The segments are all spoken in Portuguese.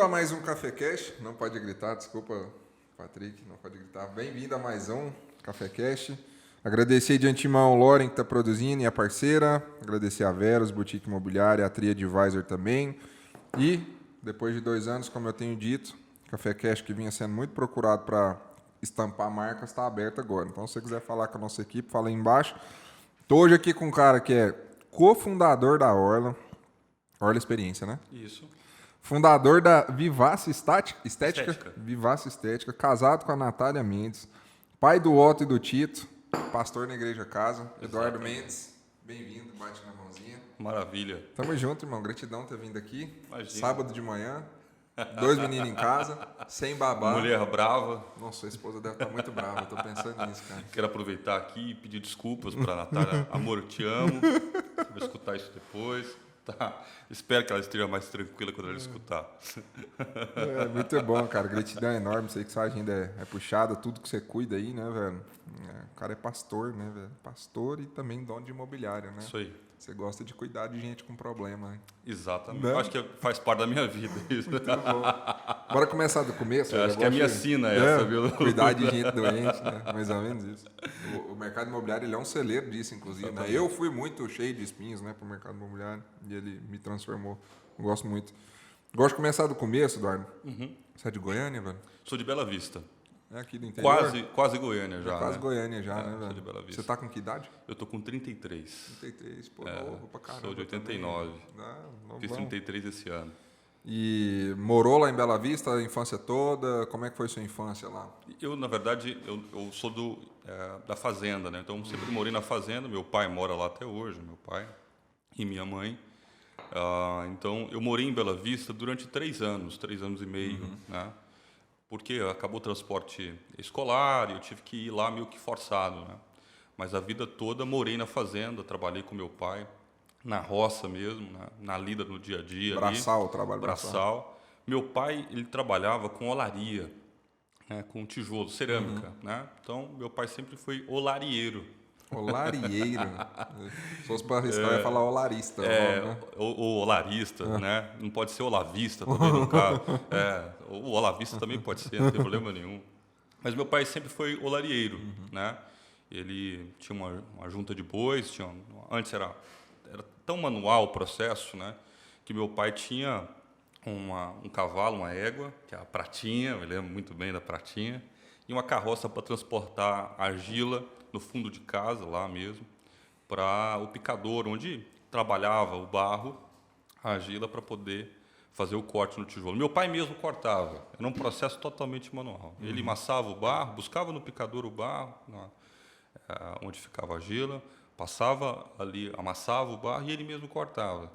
a mais um Café Cash. Não pode gritar, desculpa, Patrick, não pode gritar. Bem-vindo a mais um Café Cash. Agradecer de antemão o Loren que está produzindo e a parceira. Agradecer a Veros, Boutique Imobiliária, a Tria Advisor também. E, depois de 2 anos, como eu tenho dito, Café Cash, que vinha sendo muito procurado para estampar marcas, está aberto agora. Então, se você quiser falar com a nossa equipe, fala aí embaixo. Estou hoje aqui com um cara que é cofundador da Orla. Orla Experiência, né? Isso. Fundador da Vivace Estética. Vivace Estética, casado com a Natália Mendes, pai do Otto e do Tito, pastor na Igreja Casa. Eduardo Mendes, bem-vindo, bate na mãozinha. Maravilha. Tamo junto, irmão. Gratidão por ter vindo aqui. Imagina. Sábado de manhã, 2 meninos em casa, sem babá. Mulher brava. Nossa, sua esposa deve estar muito brava, eu tô pensando nisso, cara. Quero aproveitar aqui e pedir desculpas para a Natália. Amor, eu te amo. Você vai escutar isso depois. Tá. Espero que ela esteja mais tranquila quando ela escutar. É muito bom, cara. Gratidão enorme. Sei que sua agenda é puxada, tudo que você cuida aí, né, velho? O cara é pastor, né, velho? Pastor e também dono de imobiliária, né? Isso aí. Você gosta de cuidar de gente com problema, né? Exatamente. Não? Acho que faz parte da minha vida isso. Muito bom. Bora começar do começo? Acho que é a minha sina essa, viu? Cuidar de gente doente, né? Mais ou menos isso. O mercado imobiliário ele é um celeiro disso, inclusive. Né? Eu fui muito cheio de espinhos, né, pro mercado imobiliário e ele me transformou. Eu gosto muito. Gosto de começar do começo, Eduardo. Uhum. Você é de Goiânia, velho? Sou de Bela Vista. É aqui do interior? Quase Goiânia já. Quase né? Goiânia já, né, Sou velho? de Bela Vista. Você tá com que idade? Eu tô com 33. 33, pô, novo pra caramba. Sou de 89. Não, Fiz 33 esse ano. E morou lá em Bela Vista a infância toda? Como é que foi sua infância lá? Eu, na verdade, eu sou da fazenda, né? Então, sempre morei na fazenda. Meu pai mora lá até hoje, meu pai e minha mãe. Então, eu morei em Bela Vista durante 3 anos e meio, né? Porque acabou o transporte escolar e eu tive que ir lá meio que forçado, né? Mas a vida toda morei na fazenda, trabalhei com meu pai, na roça mesmo, na lida no dia a dia. Braçal, trabalho braçal. Meu pai, ele trabalhava com olaria, né? Com tijolo, cerâmica, né? Então, meu pai sempre foi olarieiro. Olarieiro. Se fosse para arriscar, eu ia falar olarista. Né? O olarista, né? Não pode ser olavista também, no caso. O olavista também pode ser, não tem problema nenhum. Mas meu pai sempre foi olarieiro, né? Ele tinha uma junta de bois, antes era tão manual o processo, né? Que meu pai tinha um cavalo, uma égua, que é a pratinha, eu lembro muito bem da pratinha, e uma carroça para transportar argila no fundo de casa, lá mesmo, para o picador, onde trabalhava o barro, a argila, para poder fazer o corte no tijolo. Meu pai mesmo cortava, era um processo totalmente manual. Ele amassava o barro, buscava no picador o barro, onde ficava a argila, passava ali, amassava o barro e ele mesmo cortava.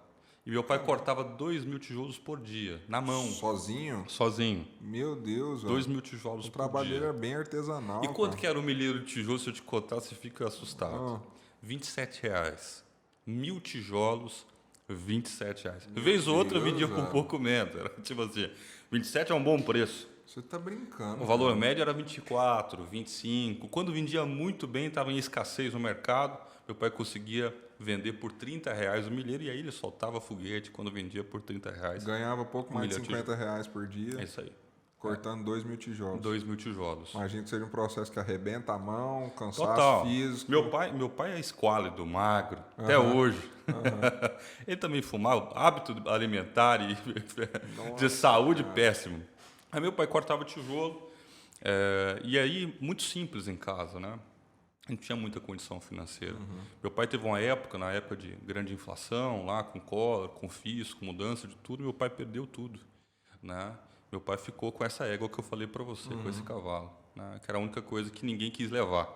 E meu pai cortava 2.000 tijolos por dia, na mão. Sozinho? Sozinho. Meu Deus, 2.000 tijolos por dia. O trabalho era bem artesanal. E quanto que era um milheiro de tijolos? Se eu te contar, você fica assustado. R$27. 1.000 tijolos, R$27. Vez ou outra, vendia por pouco menos. Era tipo assim, 27 é um bom preço. Você tá brincando. O valor médio era 24, 25. Quando vendia muito bem, estava em escassez no mercado, meu pai conseguia vender por R$30 o milheiro, e aí ele soltava foguete quando vendia por R$30. Ganhava pouco mais de R$50 por dia. É isso aí. Cortando 2.000 tijolos. 2.000 tijolos. Imagina que seja um processo que arrebenta a mão, cansaço Total. físico. Meu pai é esquálido, magro, até hoje. Ele também fumava, hábito alimentar e de saúde péssimo. Aí meu pai cortava tijolo, e aí muito simples em casa, né? A gente tinha muita condição financeira. Meu pai teve uma época, na época de grande inflação, lá com cola, com fisco, mudança de tudo, meu pai perdeu tudo, né? Meu pai ficou com essa égua que eu falei para você, com esse cavalo, né? Que era a única coisa que ninguém quis levar.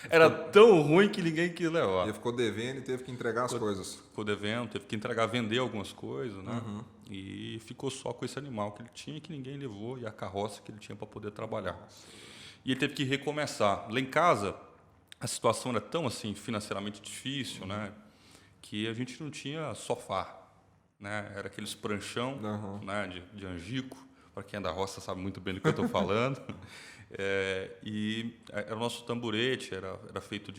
Era tão ruim que ninguém quis levar. Ele ficou devendo e teve que entregar as coisas. Ficou devendo, teve que entregar, vender algumas coisas, né? E ficou só com esse animal que ele tinha, que ninguém levou, e a carroça que ele tinha para poder trabalhar. E ele teve que recomeçar. Lá em casa, a situação era tão assim financeiramente difícil, né? Que a gente não tinha sofá. Né? Era aqueles pranchão, né? de angico, para quem é da roça sabe muito bem do que eu estou falando. E era o nosso tamborete, era feito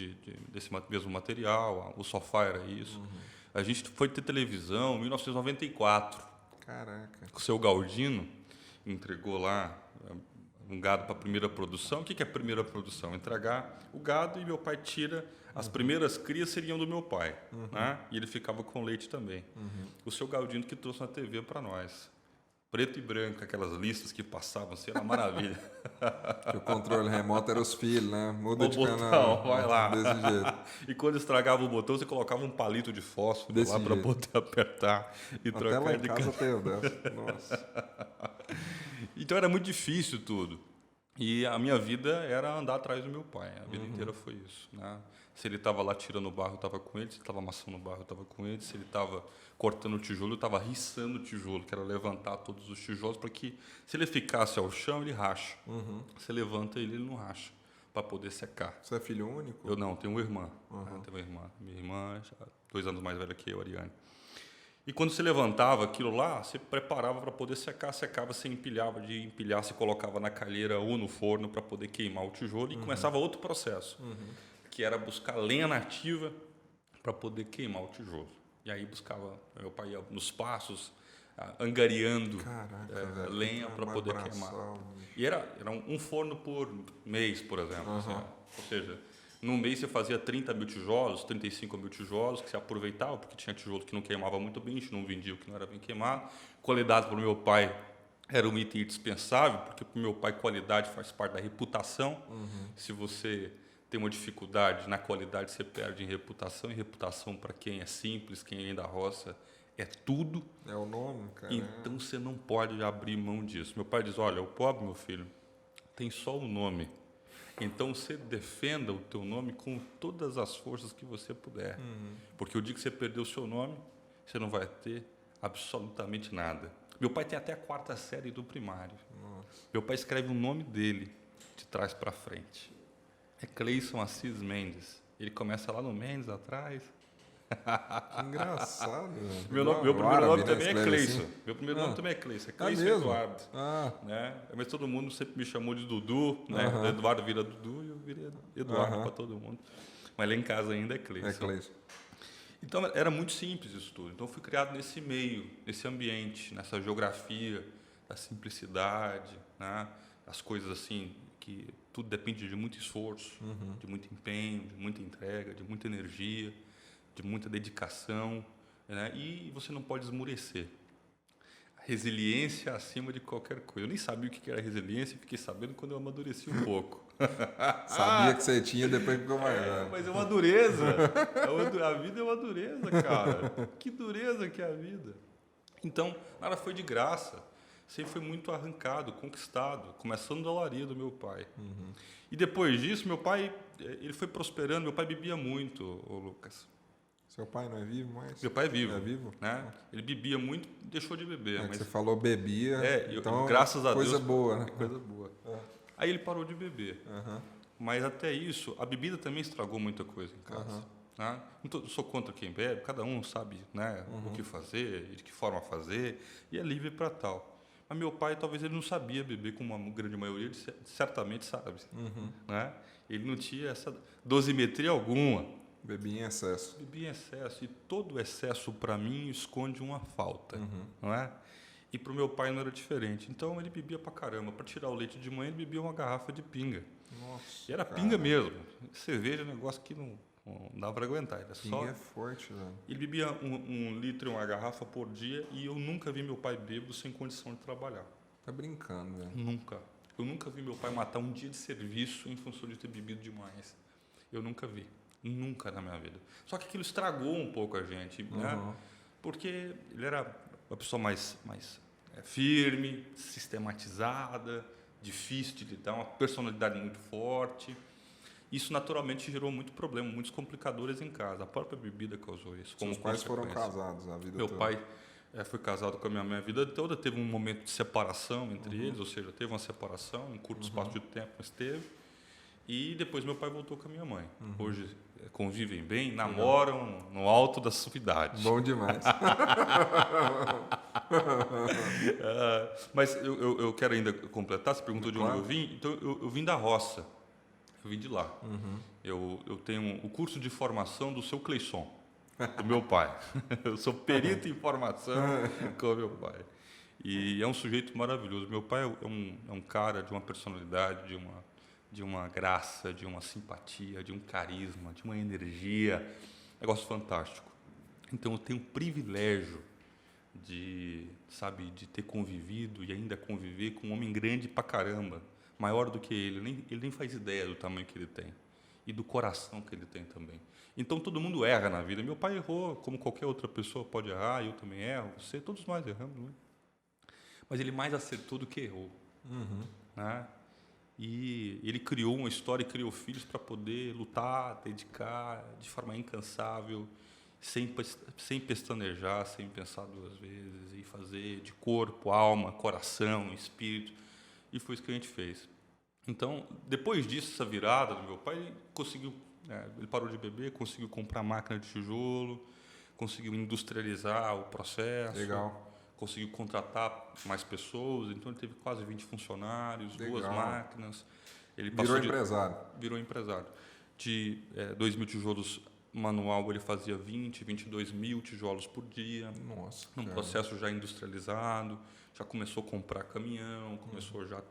desse mesmo material, o sofá era isso. A gente foi ter televisão em 1994. Caraca. O seu Galdino entregou lá um gado para a primeira produção. O que é a primeira produção? Entregar o gado e meu pai tira. As primeiras crias seriam do meu pai, né? E ele ficava com leite também. O seu Galdino que trouxe na TV para nós. Preto e branco, aquelas listas que passavam, assim, era maravilha. O controle remoto era os filhos, né? Muda O de botão, canal. vai lá. Desse jeito. E quando estragava o botão, você colocava um palito de fósforo Desse lá para jeito. poder apertar e Até trocar lá em de casa canal. tem o dessa. Nossa. Então era muito difícil tudo. E a minha vida era andar atrás do meu pai. A vida inteira foi isso, né? Se ele estava lá tirando o barro, eu estava com ele. Se ele estava amassando o barro, eu estava com ele. Se ele estava cortando o tijolo, eu estava riçando o tijolo, que era levantar todos os tijolos para que, se ele ficasse ao chão, ele racha. Você levanta ele não racha, para poder secar. Você é filho único? Eu não, tenho uma irmã. Né? Tenho uma irmã. Minha irmã é 2 anos mais velha que eu, Ariane. E quando você levantava aquilo lá, você preparava para poder secar, secava, você empilhava, de empilhar, você colocava na calheira ou no forno para poder queimar o tijolo e começava outro processo, que era buscar lenha nativa para poder queimar o tijolo. E aí buscava, meu pai ia nos passos, angariando Caraca, velho. lenha para Uma poder braçal, queimar. bicho. E era um forno por mês, por exemplo. Assim, ou seja, num mês você fazia 30 mil tijolos, 35 mil tijolos, que você aproveitava, porque tinha tijolo que não queimava muito bem, a gente não vendia o que não era bem queimado. Qualidade para o meu pai era um item indispensável, porque para o meu pai qualidade faz parte da reputação. Se você tem uma dificuldade na qualidade, você perde em reputação, e reputação para quem é simples, quem é da roça, é tudo. É o nome, cara. Então você não pode abrir mão disso. Meu pai diz, olha, o pobre, meu filho, tem só o nome. Então você defenda o teu nome com todas as forças que você puder. Porque o dia que você perder o seu nome, você não vai ter absolutamente nada. Meu pai tem até a 4ª série do primário. Nossa. Meu pai escreve o nome dele de trás para frente. É Cleison Assis Mendes. Ele começa lá no Mendes, atrás. Que engraçado, velho. Meu primeiro nome né? também é Escreve Cleison. assim. Meu primeiro nome também é Cleison. É Ah, Cleison mesmo? Eduardo. Ah, Né? Mas todo mundo sempre me chamou de Dudu, né? Eduardo vira Dudu e eu virei Eduardo para todo mundo. Mas lá em casa ainda é Cleison. é Cleison. Então era muito simples isso tudo. Então eu fui criado nesse meio, nesse ambiente, nessa geografia da simplicidade, né? As coisas assim que tudo depende de muito esforço, de muito empenho, de muita entrega, de muita energia, de muita dedicação, né? E você não pode esmurecer. A resiliência acima de qualquer coisa. Eu nem sabia o que era resiliência e fiquei sabendo quando eu amadureci um pouco. Sabia que você tinha, depois ficou mais velho. Mas é uma dureza. A vida é uma dureza, cara. Que dureza que é a vida. Então, nada foi de graça. Sempre foi muito arrancado, conquistado, começando da olaria do meu pai. E depois disso, meu pai, ele foi prosperando. Meu pai bebia muito, ô Lucas. Seu pai não é vivo mais? Meu pai é vivo. É vivo? Né? Ele bebia muito, deixou de beber. É que Mas você falou bebia, então graças a coisa Deus, boa, né? coisa boa. Aí ele parou de beber. Mas até isso, a bebida também estragou muita coisa em casa. Né? Não sou contra quem bebe, cada um sabe, né, o que fazer, de que forma fazer, e é livre para tal. Mas meu pai, talvez ele não sabia beber, como uma grande maioria, ele certamente sabe. Né? Ele não tinha essa dosimetria alguma. Bebia em excesso. Bebia em excesso, e todo excesso, para mim, esconde uma falta. Não é? E para o meu pai não era diferente. Então ele bebia pra caramba. Para tirar o leite de manhã, ele bebia uma garrafa de pinga. Nossa, E era cara. pinga mesmo. Cerveja é um negócio que não dá para aguentar. Era Pinga só... é forte, velho. Ele bebia um litro e uma garrafa por dia, e eu nunca vi meu pai bêbado sem condição de trabalhar. Tá brincando, velho. Nunca. Eu nunca vi meu pai matar um dia de serviço em função de ter bebido demais. Eu nunca vi. Nunca na minha vida. Só que aquilo estragou um pouco a gente, né? Porque ele era uma pessoa mais firme, sistematizada, difícil de lidar, uma personalidade muito forte. Isso naturalmente gerou muito problema, muitos complicadores em casa. A própria bebida causou isso. Seus pais foram casados a vida Meu toda? pai foi casado com a minha mãe a vida toda, teve um momento de separação entre eles, ou seja, teve uma separação, um curto espaço de tempo, mas teve. E depois meu pai voltou com a minha mãe. Hoje convivem bem, namoram no alto da sua idade. Bom demais. Mas eu quero ainda completar, você perguntou de onde Claro. eu vim. Então, eu vim da roça, eu vim de lá. Eu tenho o curso de formação do seu Cleison. do meu pai. Eu sou perito em formação com o meu pai. E é um sujeito maravilhoso. Meu pai é um cara de uma personalidade, de uma graça, de uma simpatia, de um carisma, de uma energia. Negócio fantástico. Então eu tenho o privilégio de, sabe, de ter convivido e ainda conviver com um homem grande pra caramba, maior do que ele nem faz ideia do tamanho que ele tem e do coração que ele tem também. Então todo mundo erra na vida. Meu pai errou, como qualquer outra pessoa pode errar, eu também erro, você, todos nós erramos, né? Mas ele mais acertou do que errou, né? E ele criou uma história, criou filhos para poder lutar, dedicar de forma incansável, sem pestanejar, sem pensar duas vezes, e fazer de corpo, alma, coração, espírito. E foi isso que a gente fez. Então, depois disso, essa virada do meu pai, ele conseguiu, ele parou de beber, conseguiu comprar máquina de tijolo, conseguiu industrializar o processo. Legal. Conseguiu contratar mais pessoas, então ele teve quase 20 funcionários, Legal. 2 máquinas. Ele Virou empresário. Virou empresário. De 2.000 tijolos manual, ele fazia 22 mil tijolos por dia. Nossa. Num processo já industrializado, já começou a comprar caminhão, começou já a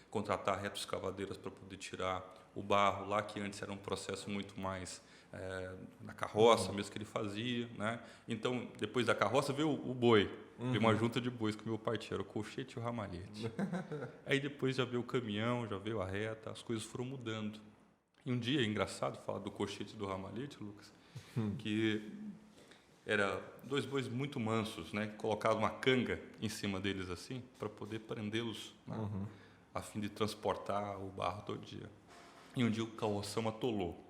contratar retroescavadeiras para poder tirar o barro lá, que antes era um processo muito mais na carroça mesmo que ele fazia, né? Então, depois da carroça veio o boi, veio uma junta de bois que meu pai tinha, era o colchete e o ramalhete. Aí depois já veio o caminhão, já veio a reta, as coisas foram mudando. E um dia, é engraçado falar do colchete e do ramalhete, Lucas, que era 2 bois muito mansos, né? Que colocavam uma canga em cima deles assim, para poder prendê-los, né? A fim de transportar o barro todo dia. E um dia o carroção atolou.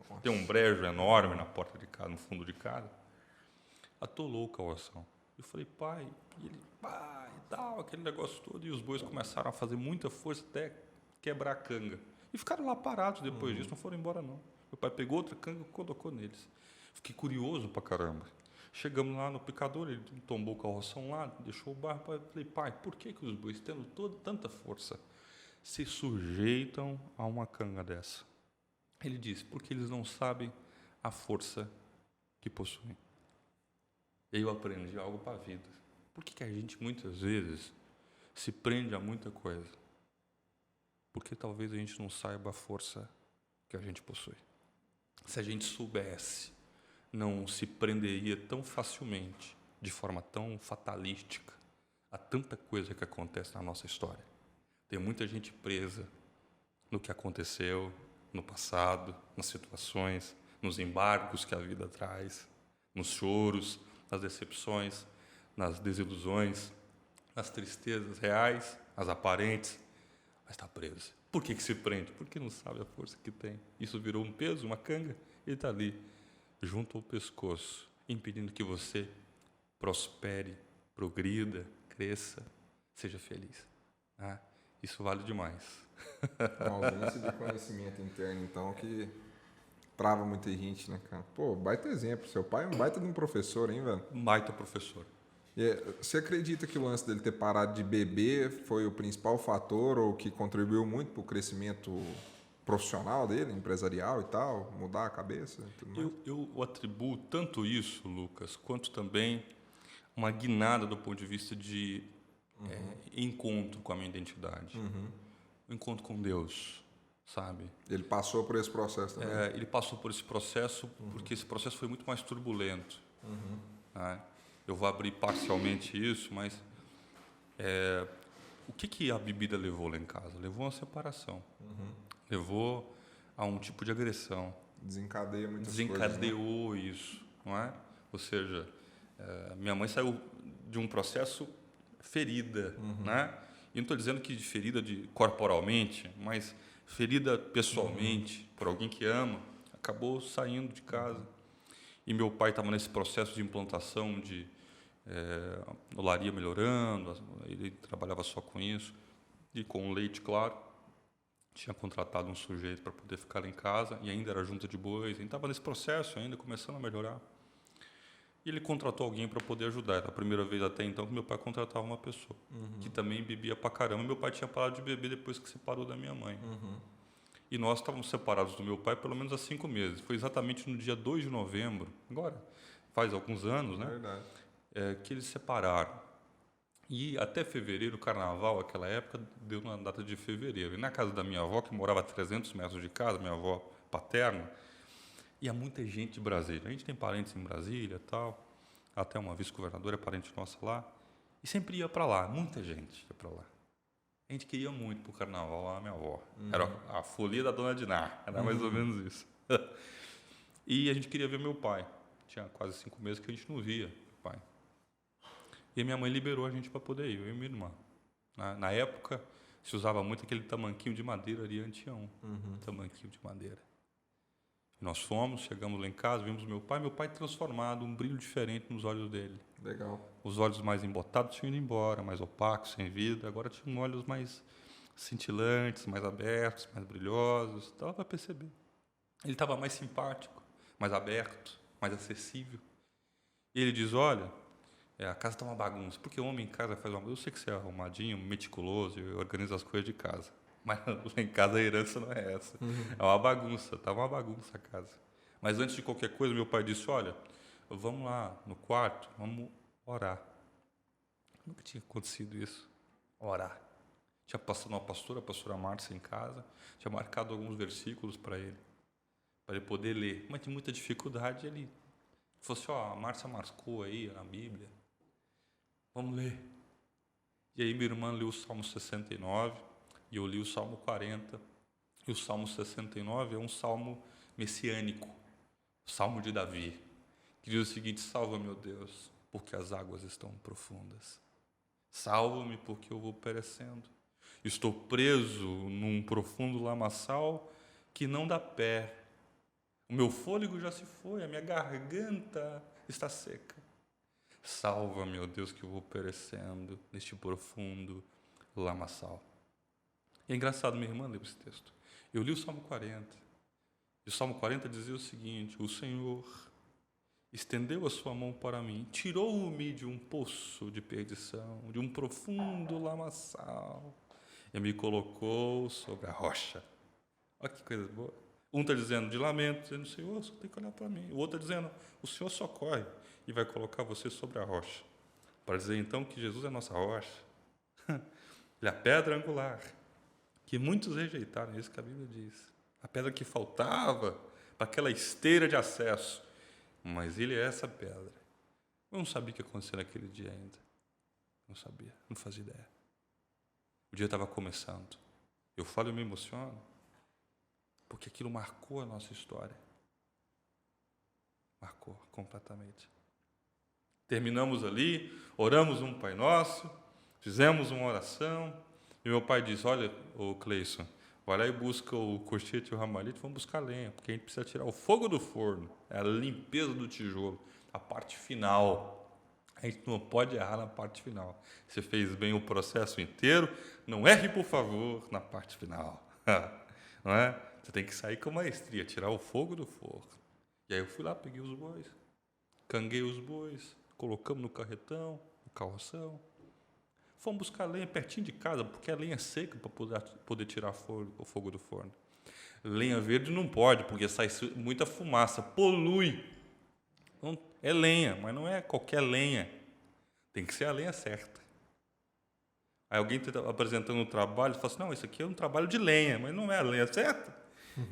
Nossa. Tem um brejo enorme na porta de casa, no fundo de casa. Atolou o carroção. Eu falei, pai, e ele, pai, e tal, aquele negócio todo. E os bois começaram a fazer muita força até quebrar a canga. E ficaram lá parados depois disso, não foram embora não. Meu pai pegou outra canga e colocou neles. Fiquei curioso pra caramba. Chegamos lá no picador, ele tombou o carroção lá, deixou o barro. Falei, pai, por que os bois, tendo tanta força, se sujeitam a uma canga dessa? Ele disse, porque eles não sabem a força que possuem. E aí eu aprendi algo para a vida. Por que a gente, muitas vezes, se prende a muita coisa? Porque talvez a gente não saiba a força que a gente possui. Se a gente soubesse, não se prenderia tão facilmente, de forma tão fatalística, a tanta coisa que acontece na nossa história. Tem muita gente presa no que aconteceu no passado, nas situações, nos embargos que a vida traz, nos choros, nas decepções, nas desilusões, nas tristezas reais, as aparentes, mas está preso. Por que se prende? Porque não sabe a força que tem. Isso virou um peso, uma canga, ele está ali, junto ao pescoço, impedindo que você prospere, progrida, cresça, seja feliz. Isso vale demais. Uma ausência de conhecimento interno, então, que trava muita gente, né, cara? Pô, baita exemplo. Seu pai é um baita de um professor, hein, velho? Baita professor. E você acredita que o lance dele ter parado de beber foi o principal fator ou que contribuiu muito para o crescimento profissional dele, empresarial e tal, mudar a cabeça? Eu atribuo tanto isso, Lucas, quanto também uma guinada do ponto de vista de encontro com a minha identidade, encontro com Deus, sabe? Ele passou por esse processo também? Ele passou por esse processo porque esse processo foi muito mais turbulento. Né? Eu vou abrir parcialmente isso, mas o que a bebida levou lá em casa? Levou a uma separação. Levou a um tipo de agressão. Desencadeia muitas Desencadeou coisas, né? isso, não é? Ou seja, minha mãe saiu de um processo ferida, né? E não estou dizendo que ferida corporalmente, mas ferida pessoalmente, por alguém que ama, acabou saindo de casa. E meu pai estava nesse processo de implantação de olaria melhorando, ele trabalhava só com isso, e com leite, claro. Tinha contratado um sujeito para poder ficar lá em casa, e ainda era junta de bois, ele estava nesse processo ainda, começando a melhorar. E ele contratou alguém para poder ajudar. Era a primeira vez até então que meu pai contratava uma pessoa, que também bebia pra caramba. Meu pai tinha parado de beber depois que separou da minha mãe. E nós estávamos separados do meu pai pelo menos há 5 meses. Foi exatamente no dia 2 de novembro, agora, faz alguns anos, né? Verdade. Que eles separaram. E até fevereiro, o carnaval, aquela época, deu na data de fevereiro. E na casa da minha avó, que morava a 300 metros de casa, minha avó paterna, ia muita gente de Brasília. A gente tem parentes em Brasília e tal, até uma vice-governadora é parente nossa lá, e sempre ia para lá, muita gente ia para lá. A gente queria muito pro carnaval lá, a minha avó. Era a folia da Dona Dinar, era mais ou menos isso. E a gente queria ver meu pai. Tinha quase 5 meses que a gente não via meu pai. E a minha mãe liberou a gente para poder ir, eu e minha irmã. Na época, se usava muito aquele tamanquinho de madeira ali, Antião. Tamanquinho de madeira. E nós fomos, chegamos lá em casa, vimos meu pai transformado, um brilho diferente nos olhos dele. Legal. Os olhos mais embotados tinham ido embora, mais opacos, sem vida. Agora tinham olhos mais cintilantes, mais abertos, mais brilhosos. Dava para perceber. Ele estava mais simpático, mais aberto, mais acessível. E ele diz, olha, a casa está uma bagunça. Porque o homem em casa faz uma bagunça. Eu sei que você é arrumadinho, meticuloso e organiza as coisas de casa. Mas lá em casa a herança não é essa. É uma bagunça, está uma bagunça a casa. Mas antes de qualquer coisa, meu pai disse, olha, vamos lá no quarto, vamos orar. Nunca tinha acontecido isso, orar. Tinha passado uma pastora, a pastora Márcia em casa, tinha marcado alguns versículos para ele poder ler. Mas tinha muita dificuldade, ele falou assim, a Márcia marcou aí na Bíblia, vamos ler. E aí minha irmã leu o Salmo 69, e eu li o Salmo 40. E o Salmo 69 é um salmo messiânico, o Salmo de Davi, que diz o seguinte, salva, meu Deus, porque as águas estão profundas. Salva-me, porque eu vou perecendo. Estou preso num profundo lamaçal que não dá pé. O meu fôlego já se foi, a minha garganta está seca. Salva, meu Deus, que eu vou perecendo neste profundo lamaçal. E é engraçado, minha irmã leu esse texto. Eu li o Salmo 40. E o Salmo 40 dizia o seguinte, o Senhor estendeu a sua mão para mim, tirou-me de um poço de perdição, de um profundo lamaçal, e me colocou sobre a rocha. Olha que coisa boa. Um está dizendo de lamento, dizendo, Senhor, só tem que olhar para mim. O outro está dizendo, o Senhor socorre e vai colocar você sobre a rocha. Para dizer então que Jesus é a nossa rocha. Ele é a pedra angular, que muitos rejeitaram, é isso que a Bíblia diz. A pedra que faltava para aquela esteira de acesso. Mas ele é essa pedra. Eu não sabia o que ia acontecer naquele dia ainda. Não sabia, não fazia ideia. O dia estava começando. Eu falo e me emociono, porque aquilo marcou a nossa história. Marcou completamente. Terminamos ali, oramos um Pai Nosso, fizemos uma oração, e meu pai disse, olha, ô Cleison, vai lá e busca o cochete e o ramalhete, vamos buscar lenha, porque a gente precisa tirar o fogo do forno, é a limpeza do tijolo, a parte final. A gente não pode errar na parte final. Você fez bem o processo inteiro, não erre, por favor, na parte final. Não é? Você tem que sair com maestria, tirar o fogo do forno. E aí eu fui lá, peguei os bois, canguei os bois, colocamos no carretão, no carroção. Fomos buscar lenha pertinho de casa, porque a lenha é seca para poder tirar o fogo do forno. Lenha verde não pode, porque sai muita fumaça, polui. Então, é lenha, mas não é qualquer lenha. Tem que ser a lenha certa. Aí alguém está apresentando um trabalho e fala assim, não, isso aqui é um trabalho de lenha, mas não é a lenha certa.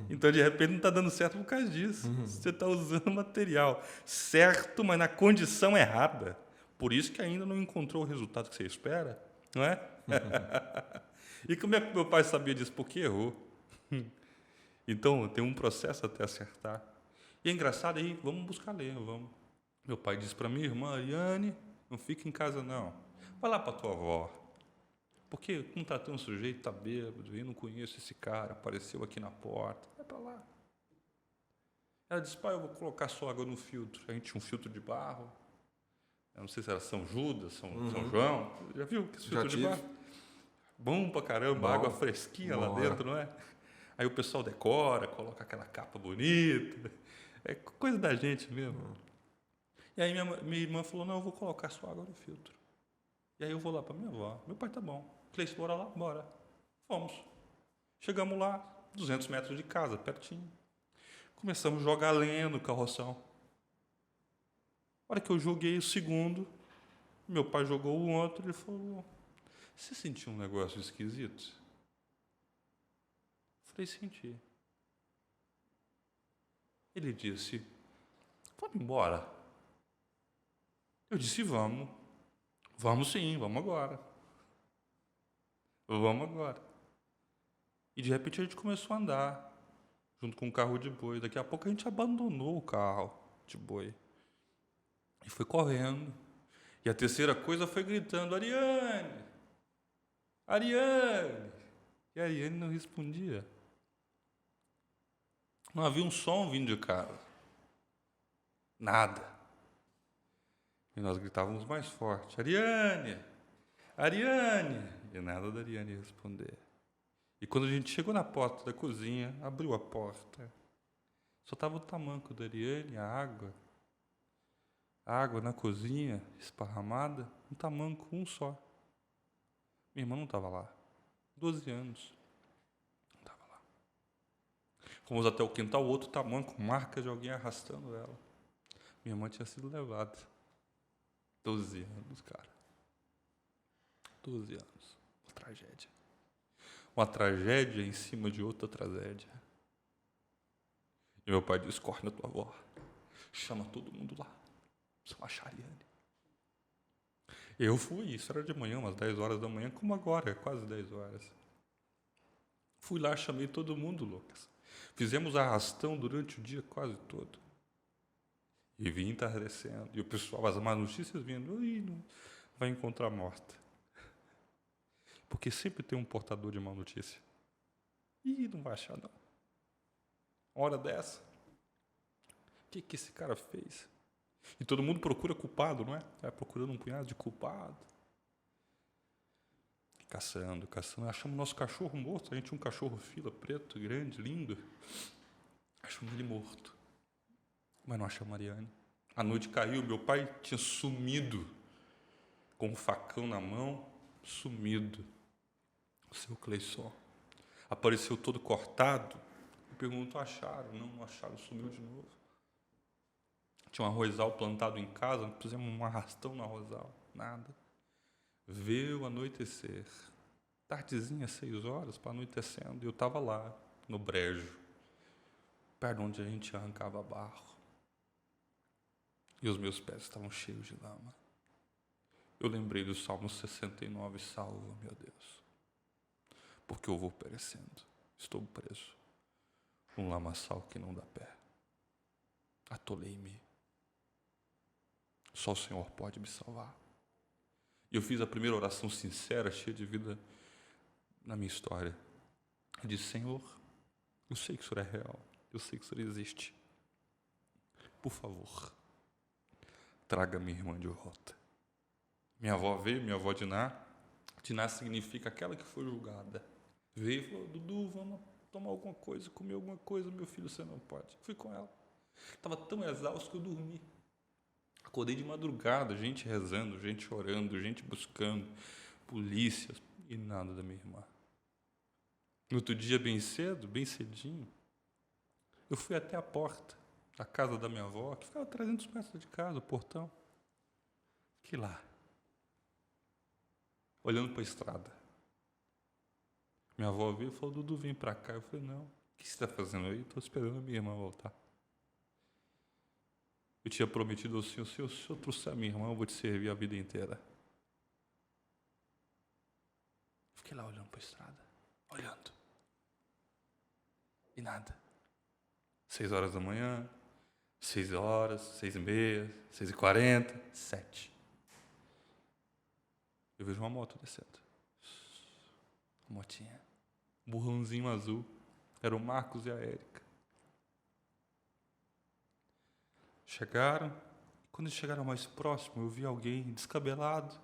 Então, de repente, não está dando certo por causa disso. Você está usando material certo, mas na condição errada. Por isso que ainda não encontrou o resultado que você espera, não é? E como é que meu pai sabia disso? Porque errou. Então, tem um processo até acertar. E é engraçado aí, vamos buscar lenha, vamos. Meu pai disse para minha irmã, Ariane, não fica em casa não. Vai lá para tua avó. Porque como está tão sujeito, está bêbado, eu não conheço esse cara, apareceu aqui na porta. Vai para lá. Ela disse, pai, eu vou colocar só água no filtro. A gente tinha um filtro de barro. Eu não sei se era São Judas, São João. Já viu que esse filtro de barro? Bom pra caramba, bom, água fresquinha lá dentro, não é? Aí o pessoal decora, coloca aquela capa bonita. É coisa da gente mesmo. E aí minha irmã falou, não, eu vou colocar só água no filtro. E aí eu vou lá para minha avó. Meu pai tá bom. Cleiton, bora lá? Bora. Fomos. Chegamos lá, 200 metros de casa, pertinho. Começamos a jogar lenha no carroção. Na hora que eu joguei o segundo, meu pai jogou o outro, ele falou, você sentiu um negócio esquisito? Eu falei, senti. Ele disse, vamos embora. Eu disse, vamos. Vamos sim, vamos agora. Vamos agora. E de repente a gente começou a andar, junto com o carro de boi. Daqui a pouco a gente abandonou o carro de boi. E foi correndo. E a terceira coisa foi gritando, Ariane! Ariane! E a Ariane não respondia. Não havia um som vindo de casa. Nada. E nós gritávamos mais forte, Ariane! Ariane! E nada da Ariane responder. E quando a gente chegou na porta da cozinha, abriu a porta. Só estava o tamanco da Ariane, a água na cozinha, esparramada, um tamanco, um só. Minha irmã não estava lá. 12 anos. Não estava lá. Fomos até o quintal, outro tamanco, marca de alguém arrastando ela. Minha irmã tinha sido levada. 12 anos, cara. 12 anos. Uma tragédia. Uma tragédia em cima de outra tragédia. E meu pai disse, corre na tua avó. Chama todo mundo lá. Precisam achar a Ariane. Eu fui, isso era de manhã, umas 10 horas da manhã, como agora, quase 10 horas. Fui lá, chamei todo mundo, Lucas. Fizemos arrastão durante o dia quase todo. E vim entardecendo. E o pessoal, as más notícias vindo, não vai encontrar morta. Porque sempre tem um portador de má notícia. Não vai achar, não. Hora dessa. O que esse cara fez? E todo mundo procura culpado, não é? Vai procurando um punhado de culpado. Caçando. Achamos nosso cachorro morto. A gente tinha um cachorro fila preto, grande, lindo. Achamos ele morto. Mas não achamos a Mariane. A noite caiu, meu pai tinha sumido. Com um facão na mão, sumido. O seu Cleisson. Apareceu todo cortado. Eu pergunto, acharam? Não acharam, sumiu de novo. Tinha um arrozal plantado em casa, fizemos um arrastão no arrozal. Nada. Veio anoitecer. Tardezinha, 6 horas, para anoitecendo. E eu estava lá, no brejo. Perto onde a gente arrancava barro. E os meus pés estavam cheios de lama. Eu lembrei do Salmo 69, salva, meu Deus. Porque eu vou perecendo. Estou preso. Um lamaçal que não dá pé. Atolei-me. Só o Senhor pode me salvar. E eu fiz a primeira oração sincera, cheia de vida na minha história. Eu disse, Senhor, eu sei que o Senhor é real. Eu sei que o Senhor existe. Por favor, traga minha irmã de volta. Minha avó veio, minha avó Diná. Diná significa aquela que foi julgada. Veio e falou, Dudu, vamos tomar alguma coisa, comer alguma coisa, meu filho, você não pode. Fui com ela. Estava tão exausto que eu dormi. Acordei de madrugada, gente rezando, gente orando, gente buscando, polícia, e nada da minha irmã. No outro dia, bem cedo, bem cedinho, eu fui até a porta da casa da minha avó, que ficava a 300 metros de casa, o portão. Fiquei lá, olhando para a estrada. Minha avó veio e falou, Dudu, vem para cá. Eu falei, não, o que você está fazendo aí? Estou esperando a minha irmã voltar. Eu tinha prometido ao Senhor, se eu trouxer a minha irmã, eu vou te servir a vida inteira. Fiquei lá olhando para a estrada, olhando. E nada. 6 horas da manhã, 6 horas, 6h30, 6h40, 7. Eu vejo uma moto descendo. Uma motinha. Um burrãozinho azul. Era o Marcos e a Érica. Chegaram. Quando eles chegaram mais próximo, eu vi alguém descabelado.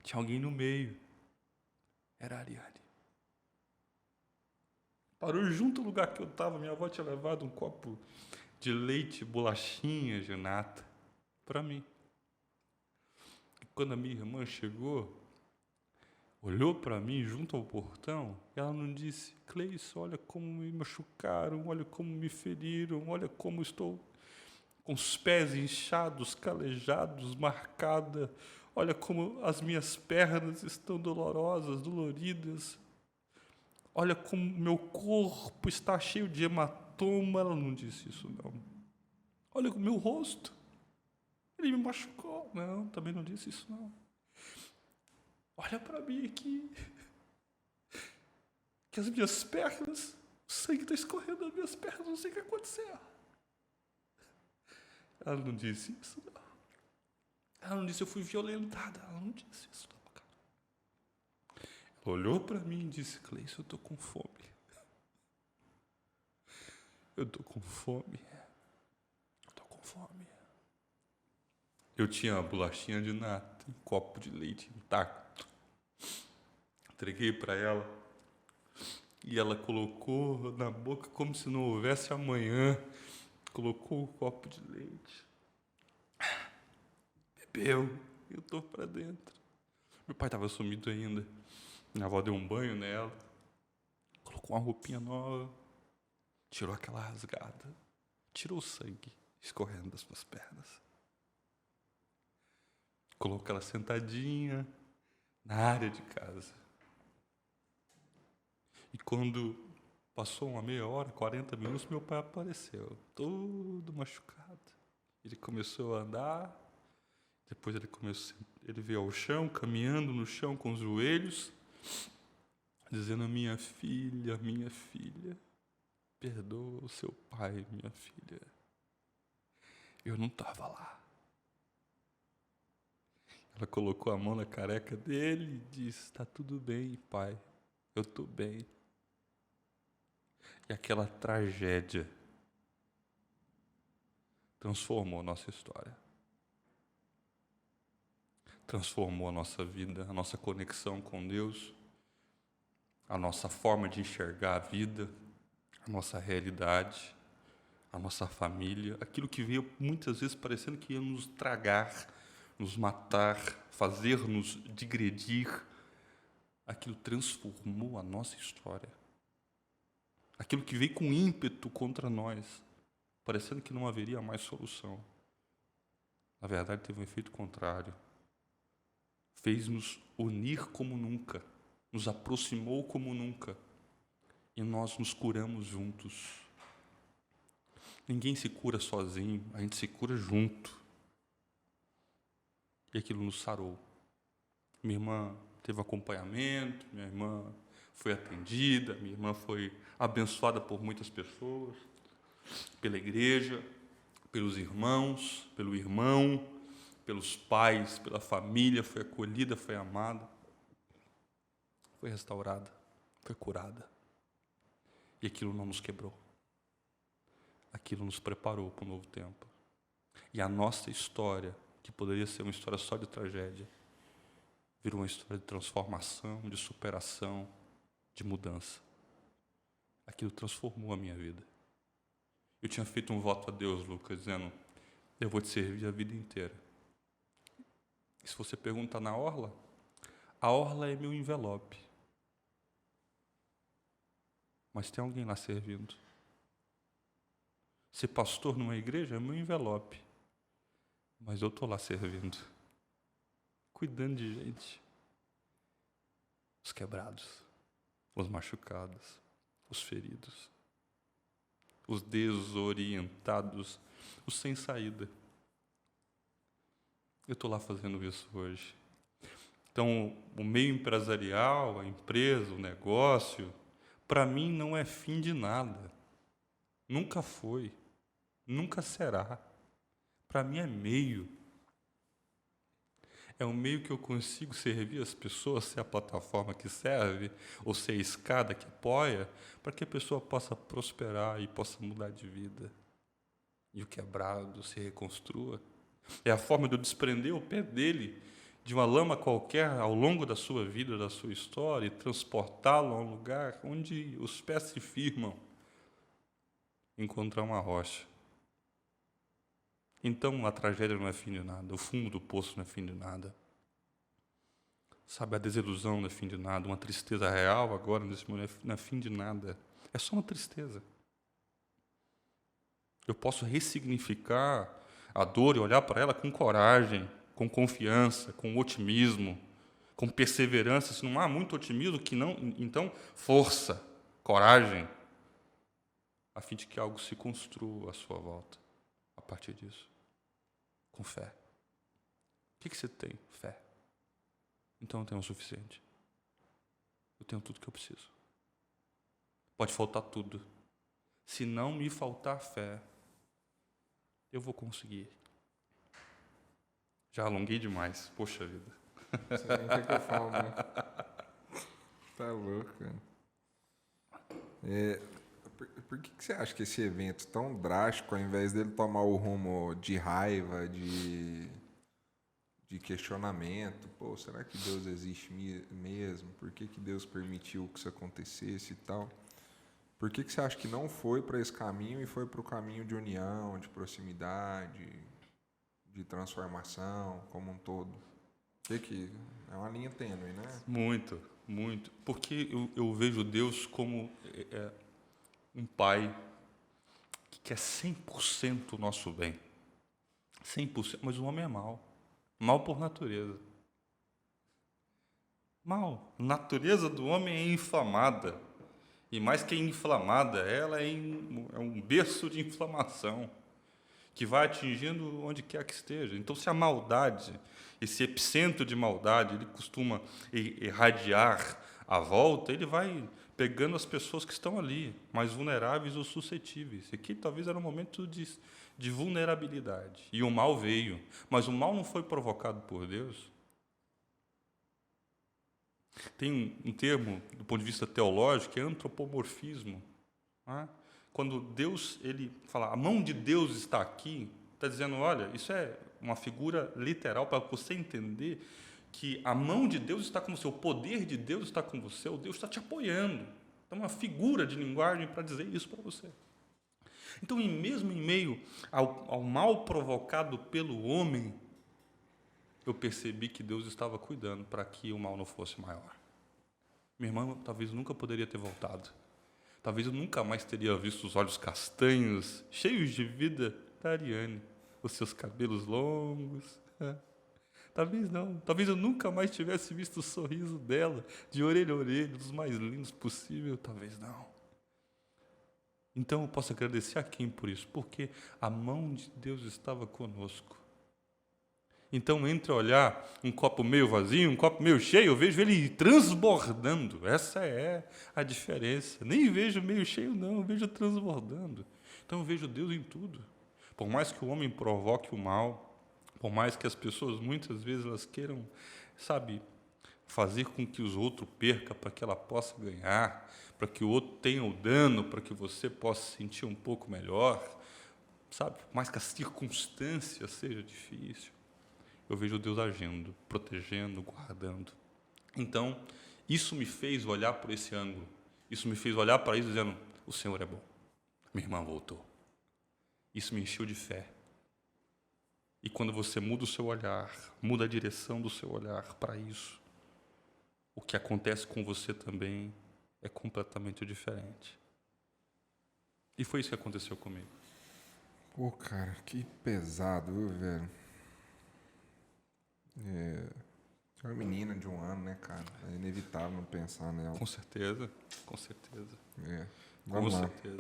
Tinha alguém no meio. Era a Ariane. Parou junto ao lugar que eu estava. Minha avó tinha levado um copo de leite, bolachinha de nata para mim. E quando a minha irmã chegou, olhou para mim junto ao portão e ela não disse: Cleison, olha como me machucaram, olha como me feriram, olha como estou com os pés inchados, calejados, marcada, olha como as minhas pernas estão doloridas, olha como meu corpo está cheio de hematoma. Ela não disse isso, não. Olha o meu rosto, ele me machucou. Não, também não disse isso, não. Olha para mim aqui, que as minhas pernas, o sangue está escorrendo das minhas pernas, não sei o que aconteceu. Ela não disse isso, não. Ela não disse: eu fui violentada. Ela não disse isso, não, cara. Ela olhou para mim e disse: Cleison, eu tô com fome. Eu tô com fome. Eu tô com fome. Eu tinha uma bolachinha de nata, um copo de leite intacto. Entreguei para ela e ela colocou na boca como se não houvesse amanhã. Colocou o copo de leite. Bebeu. Eu tô para dentro. Meu pai estava sumido ainda. Minha avó deu um banho nela. Colocou uma roupinha nova. Tirou aquela rasgada. Tirou o sangue escorrendo das suas pernas. Colocou ela sentadinha na área de casa. E quando passou uma meia hora, 40 minutos, meu pai apareceu, todo machucado. Ele começou a andar, depois ele veio ao chão, caminhando no chão com os joelhos, dizendo: minha filha, perdoa o seu pai, minha filha. Eu não estava lá. Ela colocou a mão na careca dele e disse: está tudo bem, pai, eu estou bem. E aquela tragédia transformou a nossa história. Transformou a nossa vida, a nossa conexão com Deus, a nossa forma de enxergar a vida, a nossa realidade, a nossa família, aquilo que veio muitas vezes parecendo que ia nos tragar, nos matar, fazer-nos digredir, aquilo transformou a nossa história. Aquilo que veio com ímpeto contra nós, parecendo que não haveria mais solução. Na verdade, teve um efeito contrário. Fez-nos unir como nunca, nos aproximou como nunca, e nós nos curamos juntos. Ninguém se cura sozinho, a gente se cura junto. E aquilo nos sarou. Minha irmã teve acompanhamento, minha irmã foi atendida, minha irmã foi abençoada por muitas pessoas, pela igreja, pelos irmãos, pelo irmão, pelos pais, pela família, foi acolhida, foi amada, foi restaurada, foi curada. E aquilo não nos quebrou. Aquilo nos preparou para um novo tempo. E a nossa história, que poderia ser uma história só de tragédia, virou uma história de transformação, de superação, de mudança. Aquilo transformou a minha vida. Eu tinha feito um voto a Deus, Lucas, dizendo: eu vou te servir a vida inteira. E se você pergunta na orla, a orla é meu envelope. Mas tem alguém lá servindo. Ser pastor numa igreja é meu envelope. Mas eu estou lá servindo. Cuidando de gente. Os quebrados, os machucados, os feridos, os desorientados, os sem saída. Eu estou lá fazendo isso hoje. Então, o meio empresarial, a empresa, o negócio, para mim não é fim de nada. Nunca foi. Nunca será. Para mim é meio. É um meio que eu consigo servir as pessoas, ser a plataforma que serve, ou ser a escada que apoia, para que a pessoa possa prosperar e possa mudar de vida. E o quebrado se reconstrua. É a forma de eu desprender o pé dele de uma lama qualquer ao longo da sua vida, da sua história, e transportá-lo a um lugar onde os pés se firmam, encontrar uma rocha. Então, a tragédia não é fim de nada, o fundo do poço não é fim de nada. Sabe, a desilusão não é fim de nada, uma tristeza real agora, nesse momento, não é fim de nada. É só uma tristeza. Eu posso ressignificar a dor e olhar para ela com coragem, com confiança, com otimismo, com perseverança. Se não há muito otimismo, que não, então força, coragem, a fim de que algo se construa à sua volta a partir disso, com fé. O que você tem? Fé. Então eu tenho o suficiente. Eu tenho tudo que eu preciso. Pode faltar tudo. Se não me faltar fé, eu vou conseguir. Já alonguei demais. Poxa vida. Não sei nem o que eu falo, né? Tá louco, cara. Por que você acha que esse evento tão drástico, ao invés dele tomar o rumo de raiva, de questionamento, pô, será que Deus existe mesmo? Por que Deus permitiu que isso acontecesse e tal? Por que você acha que não foi para esse caminho e foi para o caminho de união, de proximidade, de transformação como um todo? Que é uma linha tênue, né? Muito, muito. Porque eu vejo Deus como um pai que quer 100% o nosso bem. 100%, mas o homem é mau. Mal por natureza. Mal. A natureza do homem é inflamada. E mais que inflamada, ela é um berço de inflamação que vai atingindo onde quer que esteja. Então, se a maldade, esse epicentro de maldade, ele costuma irradiar à volta, ele vai pegando as pessoas que estão ali, mais vulneráveis ou suscetíveis. Aqui talvez era um momento de vulnerabilidade. E o mal veio. Mas o mal não foi provocado por Deus. Tem um termo, do ponto de vista teológico, que é antropomorfismo. Né? Quando Deus, ele fala, a mão de Deus está aqui, está dizendo, olha, isso é uma figura literal para você entender que a mão de Deus está com você, o poder de Deus está com você, o Deus está te apoiando. É uma figura de linguagem para dizer isso para você. Então, mesmo em meio ao mal provocado pelo homem, eu percebi que Deus estava cuidando para que o mal não fosse maior. Minha irmã talvez nunca poderia ter voltado. Talvez eu nunca mais teria visto os olhos castanhos, cheios de vida da Ariane, os seus cabelos longos. Talvez não. Talvez eu nunca mais tivesse visto o sorriso dela, de orelha a orelha, dos mais lindos possível. Talvez não. Então eu posso agradecer a quem por isso? Porque a mão de Deus estava conosco. Então, entre olhar um copo meio vazio, um copo meio cheio, eu vejo ele transbordando. Essa é a diferença. Nem vejo meio cheio, não, eu vejo transbordando. Então, eu vejo Deus em tudo. Por mais que o homem provoque o mal, por mais que as pessoas, muitas vezes, elas queiram, sabe, fazer com que os outros percam para que ela possa ganhar, para que o outro tenha o dano, para que você possa se sentir um pouco melhor, sabe, por mais que a circunstância seja difícil. Eu vejo Deus agindo, protegendo, guardando. Então, isso me fez olhar por esse ângulo. Isso me fez olhar para isso dizendo, o Senhor é bom. Minha irmã voltou. Isso me encheu de fé. E quando você muda o seu olhar, muda a direção do seu olhar para isso, o que acontece com você também é completamente diferente. E foi isso que aconteceu comigo. Pô, cara, que pesado, viu, velho? É uma menina de 1 ano, né, cara? É inevitável não pensar nela. Com certeza, com certeza. Vamos com lá. certeza.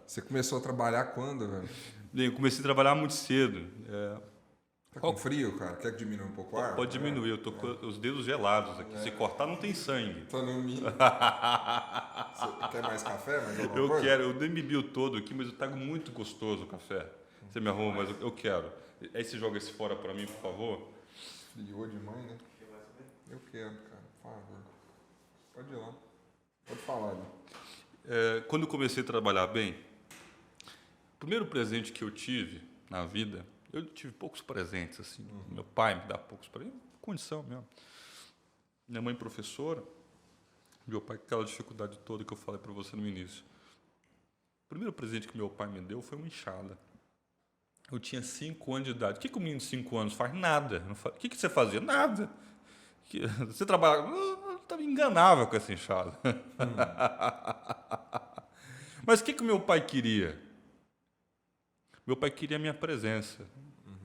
Você começou a trabalhar quando, velho? Bem, eu comecei a trabalhar muito cedo. Tá com frio, cara? Quer que diminua um pouco o ar? Pode diminuir, eu tô com os dedos gelados aqui. Se cortar, não tem sangue. Tô no mínimo. Você quer mais café? Mais alguma Eu coisa? quero, eu nem bebi o todo aqui, mas eu tá muito gostoso o café. Você me arruma, mas eu quero. Aí você joga esse fora para mim, por favor. Friou de mãe, né? Eu quero, cara, por favor. Pode ir lá. Pode falar, né? Quando eu comecei a trabalhar bem, o primeiro presente que eu tive na vida, eu tive poucos presentes, assim. Meu pai me dá poucos presentes, condição mesmo. Minha mãe professora, meu pai com aquela dificuldade toda que eu falei para você no início. O primeiro presente que meu pai me deu foi uma enxada. Eu tinha 5 anos de idade. O que um menino de 5 anos faz? Nada. O que você fazia? Nada. Você trabalha... Eu estava enganável com essa enxada. Mas o que o meu pai queria? Meu pai queria a minha presença.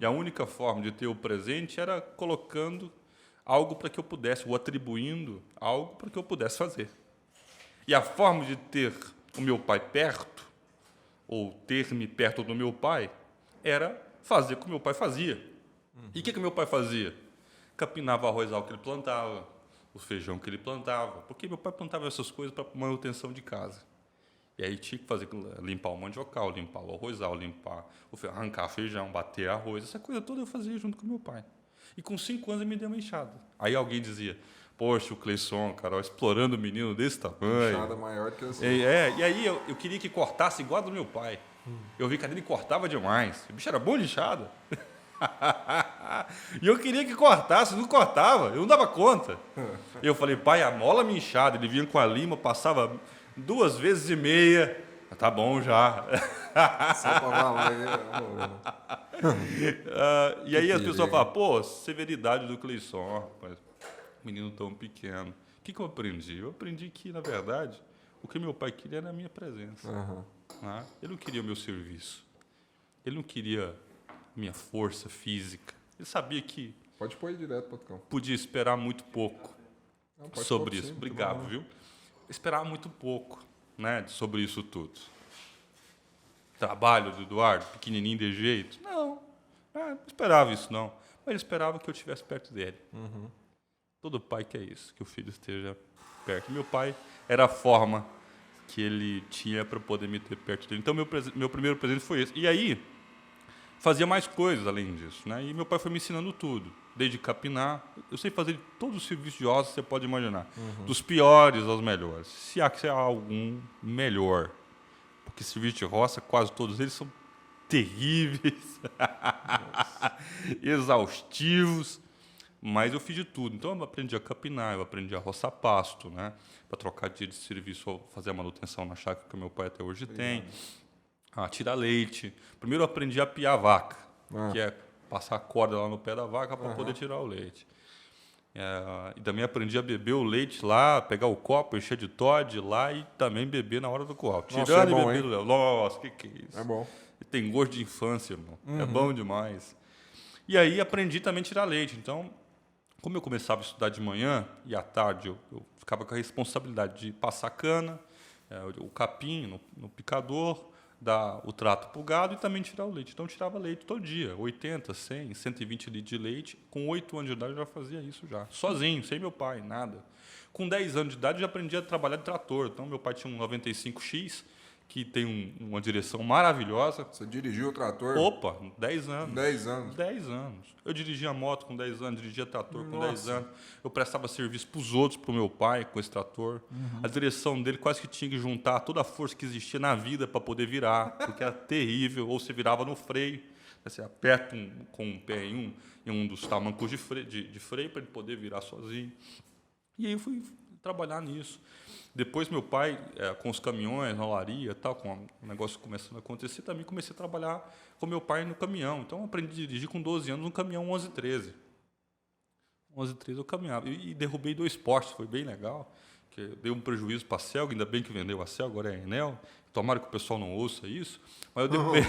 E a única forma de ter o presente era colocando algo para que eu pudesse, ou atribuindo algo para que eu pudesse fazer. E a forma de ter o meu pai perto, ou ter-me perto do meu pai, era fazer o que o meu pai fazia. E o que o meu pai fazia? Capinava o arrozal que ele plantava, o feijão que ele plantava, porque meu pai plantava essas coisas para manutenção de casa. E aí tinha que fazer, limpar o mandiocal, limpar o arrozal, arrancar feijão, bater arroz, essa coisa toda eu fazia junto com meu pai. E com 5 anos ele me deu uma enxada. Aí alguém dizia, poxa, o Cleison, cara, explorando o menino desse tamanho. Enxada maior que assim. E aí eu queria que cortasse igual a do meu pai. Eu vi que ele cortava demais. O bicho era bom de enxada. E eu queria que cortasse, não cortava, eu não dava conta. Eu falei, pai, amola minha enxada. Ele vinha com a lima, passava 2 vezes e meia. Tá bom já. Só pra valer. E aí as pessoas falam, pô, severidade do Cleison, rapaz, menino tão pequeno. O que eu aprendi? Eu aprendi que, na verdade, o que meu pai queria era a minha presença. Né? Ele não queria o meu serviço. Ele não queria minha força física. Ele sabia que Pode pôr aí direto, Patrão. podia esperar muito pouco sobre isso. Sim, Obrigado, bom, né? viu? Esperar muito pouco, né, sobre isso tudo. Trabalho do Eduardo, pequenininho de jeito? Não esperava isso, não. Mas ele esperava que eu estivesse perto dele. Todo pai quer isso, que o filho esteja perto. Meu pai era a forma que ele tinha para poder me ter perto dele. Então, meu primeiro presente foi esse. E aí, fazia mais coisas além disso, né? E meu pai foi me ensinando tudo, desde capinar. Eu sei fazer todos os serviços de roça que você pode imaginar, dos piores aos melhores. Se há algum melhor, porque serviço de roça, quase todos eles são terríveis, exaustivos, mas eu fiz de tudo. Então eu aprendi a capinar, eu aprendi a roçar pasto, né? Para trocar dia de serviço, fazer a manutenção na chácara que meu pai até hoje tem. Tirar leite. Primeiro eu aprendi a piar a vaca, que é passar a corda lá no pé da vaca para poder tirar o leite. E também aprendi a beber o leite lá, pegar o copo, encher de Toddy lá e também beber na hora do curral. Tirando é bom, e bebendo. Nossa, que é isso? É bom. Tem gosto de infância, irmão. É bom demais. E aí aprendi também a tirar leite. Então, como eu começava a estudar de manhã e à tarde eu ficava com a responsabilidade de passar cana, o capim no picador, dar o trato para o gado e também tirar o leite. Então, eu tirava leite todo dia, 80, 100, 120 litros de leite. Com 8 anos de idade, eu já fazia isso já, sozinho, sem meu pai, nada. Com 10 anos de idade, eu já aprendi a trabalhar de trator. Então, meu pai tinha um 95X, que tem uma direção maravilhosa. Você dirigiu o trator? Opa, 10 anos. 10 anos. 10 anos. Eu dirigia moto com 10 anos, dirigia trator com 10 anos. Eu prestava serviço para os outros, para o meu pai, com esse trator. A direção dele quase que tinha que juntar toda a força que existia na vida para poder virar, porque era terrível. Ou você virava no freio, você aperta com o pé em um dos tamancos de freio para ele poder virar sozinho. E aí eu fui trabalhar nisso. Depois meu pai, com os caminhões, na olaria e tal, com o negócio começando a acontecer, também comecei a trabalhar com meu pai no caminhão. Então eu aprendi a dirigir com 12 anos um caminhão 1113. 1113 eu caminhava. E derrubei 2 postes, foi bem legal. Que dei um prejuízo para a Celga, ainda bem que vendeu a Celga, agora é a Enel. Tomara que o pessoal não ouça isso. Mas eu derrubei.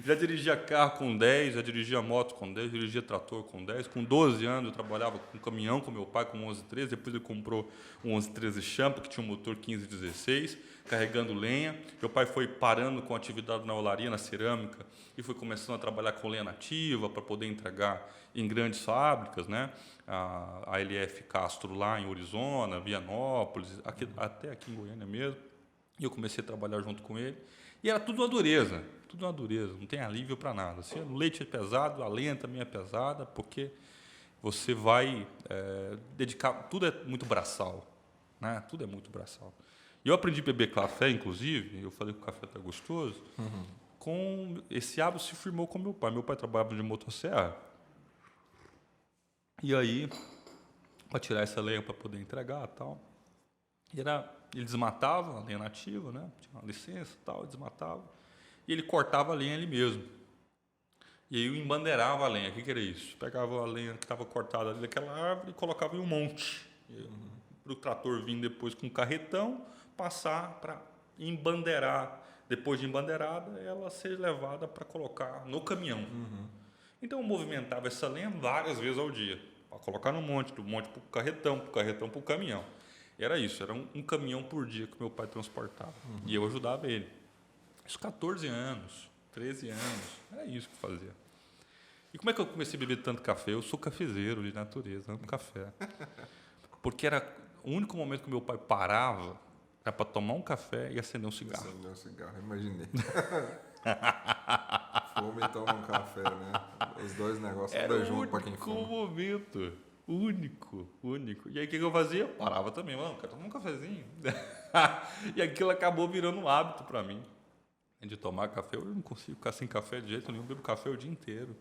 Já dirigia carro com 10, já dirigia moto com 10, dirigia trator com 10. Com 12 anos eu trabalhava com caminhão com meu pai com 1113. Depois ele comprou um 1113 Champa, que tinha um motor 1516, carregando lenha. Meu pai foi parando com atividade na olaria, na cerâmica, e foi começando a trabalhar com lenha nativa para poder entregar em grandes fábricas, né? A LF Castro lá em Orizona, Vianópolis, até aqui em Goiânia mesmo. E eu comecei a trabalhar junto com ele. E era tudo uma dureza, não tem alívio para nada. Assim, o leite é pesado, a lenha também é pesada, porque você vai dedicar... Tudo é muito braçal, né? Tudo é muito braçal. E eu aprendi a beber café, inclusive, eu falei que o café está gostoso, com esse hábito se firmou com meu pai. Meu pai trabalhava de motosserra, e aí, para tirar essa lenha para poder entregar e tal, ele desmatava a lenha nativa, né? Tinha uma licença e tal, desmatava. E ele cortava a lenha ali mesmo. E aí eu embandeirava a lenha. O que era isso? Pegava a lenha que estava cortada ali daquela árvore e colocava em um monte. Para o trator vir depois com um carretão, passar para embandeirar. Depois de embandeirada, ela ser levada para colocar no caminhão. Então eu movimentava essa lenha várias vezes ao dia. Para colocar no monte, do monte para o carretão para o caminhão. Era isso, era um caminhão por dia que meu pai transportava. E eu ajudava ele. Isso 14 anos. 13 anos, era isso que eu fazia. E como é que eu comecei a beber tanto café? Eu sou cafezeiro de natureza, amo café. Porque era o único momento que meu pai parava, era para tomar um café e acender um cigarro. Acender um cigarro, imaginei. Fome e toma um café, né? Os dois negócios Era juntos para quem fuma. Era o único momento. Único. E aí o que eu fazia? Parava também, mano, quero tomar um cafezinho. E aquilo acabou virando um hábito para mim. De tomar café, eu não consigo ficar sem café de jeito nenhum, eu bebo café o dia inteiro.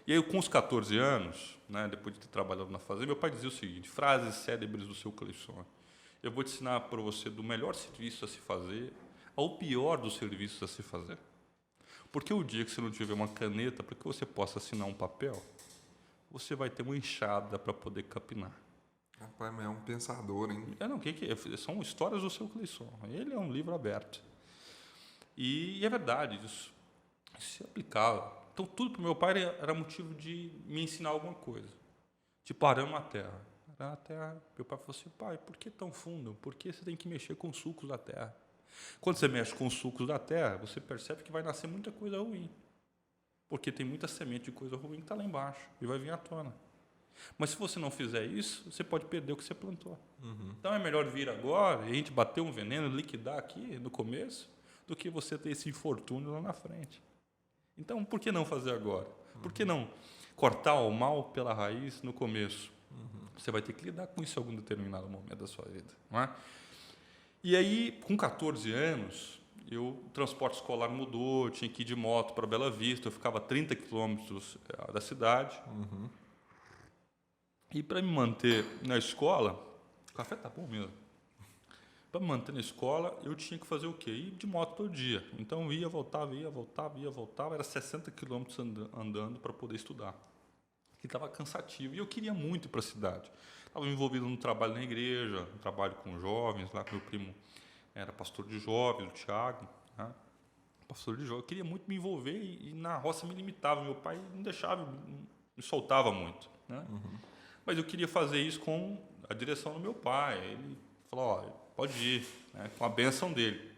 E aí, com os 14 anos, né, depois de ter trabalhado na fazenda, meu pai dizia o seguinte: frases célebres do seu Cleison. Eu vou te ensinar para você do melhor serviço a se fazer ao pior dos serviços a se fazer. Porque o dia que você não tiver uma caneta para que você possa assinar um papel, você vai ter uma enxada para poder capinar. Rapaz, mas é um pensador, hein? Não, que é? São histórias do seu Cleison. Ele é um livro aberto. E é verdade, isso se aplicava. Então, tudo para o meu pai era motivo de me ensinar alguma coisa. Tipo, arama a terra. Arama a terra. Meu pai falou assim: pai, por que tão fundo? Por que você tem que mexer com os sucos da terra? Quando você mexe com os sucos da terra, você percebe que vai nascer muita coisa ruim. Porque tem muita semente de coisa ruim que está lá embaixo e vai vir à tona. Mas se você não fizer isso, você pode perder o que você plantou. Então, é melhor vir agora e a gente bater um veneno, liquidar aqui no começo, do que você ter esse infortúnio lá na frente. Então, por que não fazer agora? Por que não cortar o mal pela raiz no começo? Você vai ter que lidar com isso em algum determinado momento da sua vida. Não é? E aí, com 14 anos, o transporte escolar mudou, eu tinha que ir de moto para Bela Vista, eu ficava a 30 quilômetros da cidade. E para me manter na escola, o café tá bom mesmo. Para me manter na escola, eu tinha que fazer o quê? Ir de moto todo dia. Então, ia, voltava. Era 60 quilômetros andando para poder estudar. Que estava cansativo. E eu queria muito ir para a cidade. Estava envolvido no trabalho na igreja, no trabalho com jovens. Lá meu primo era pastor de jovens, o Tiago. Né? Pastor de jovens. Eu queria muito me envolver e na roça me limitava. Meu pai não deixava, me soltava muito. Né? Mas eu queria fazer isso com a direção do meu pai. Ele falou: olha, pode ir, né, com a bênção dele.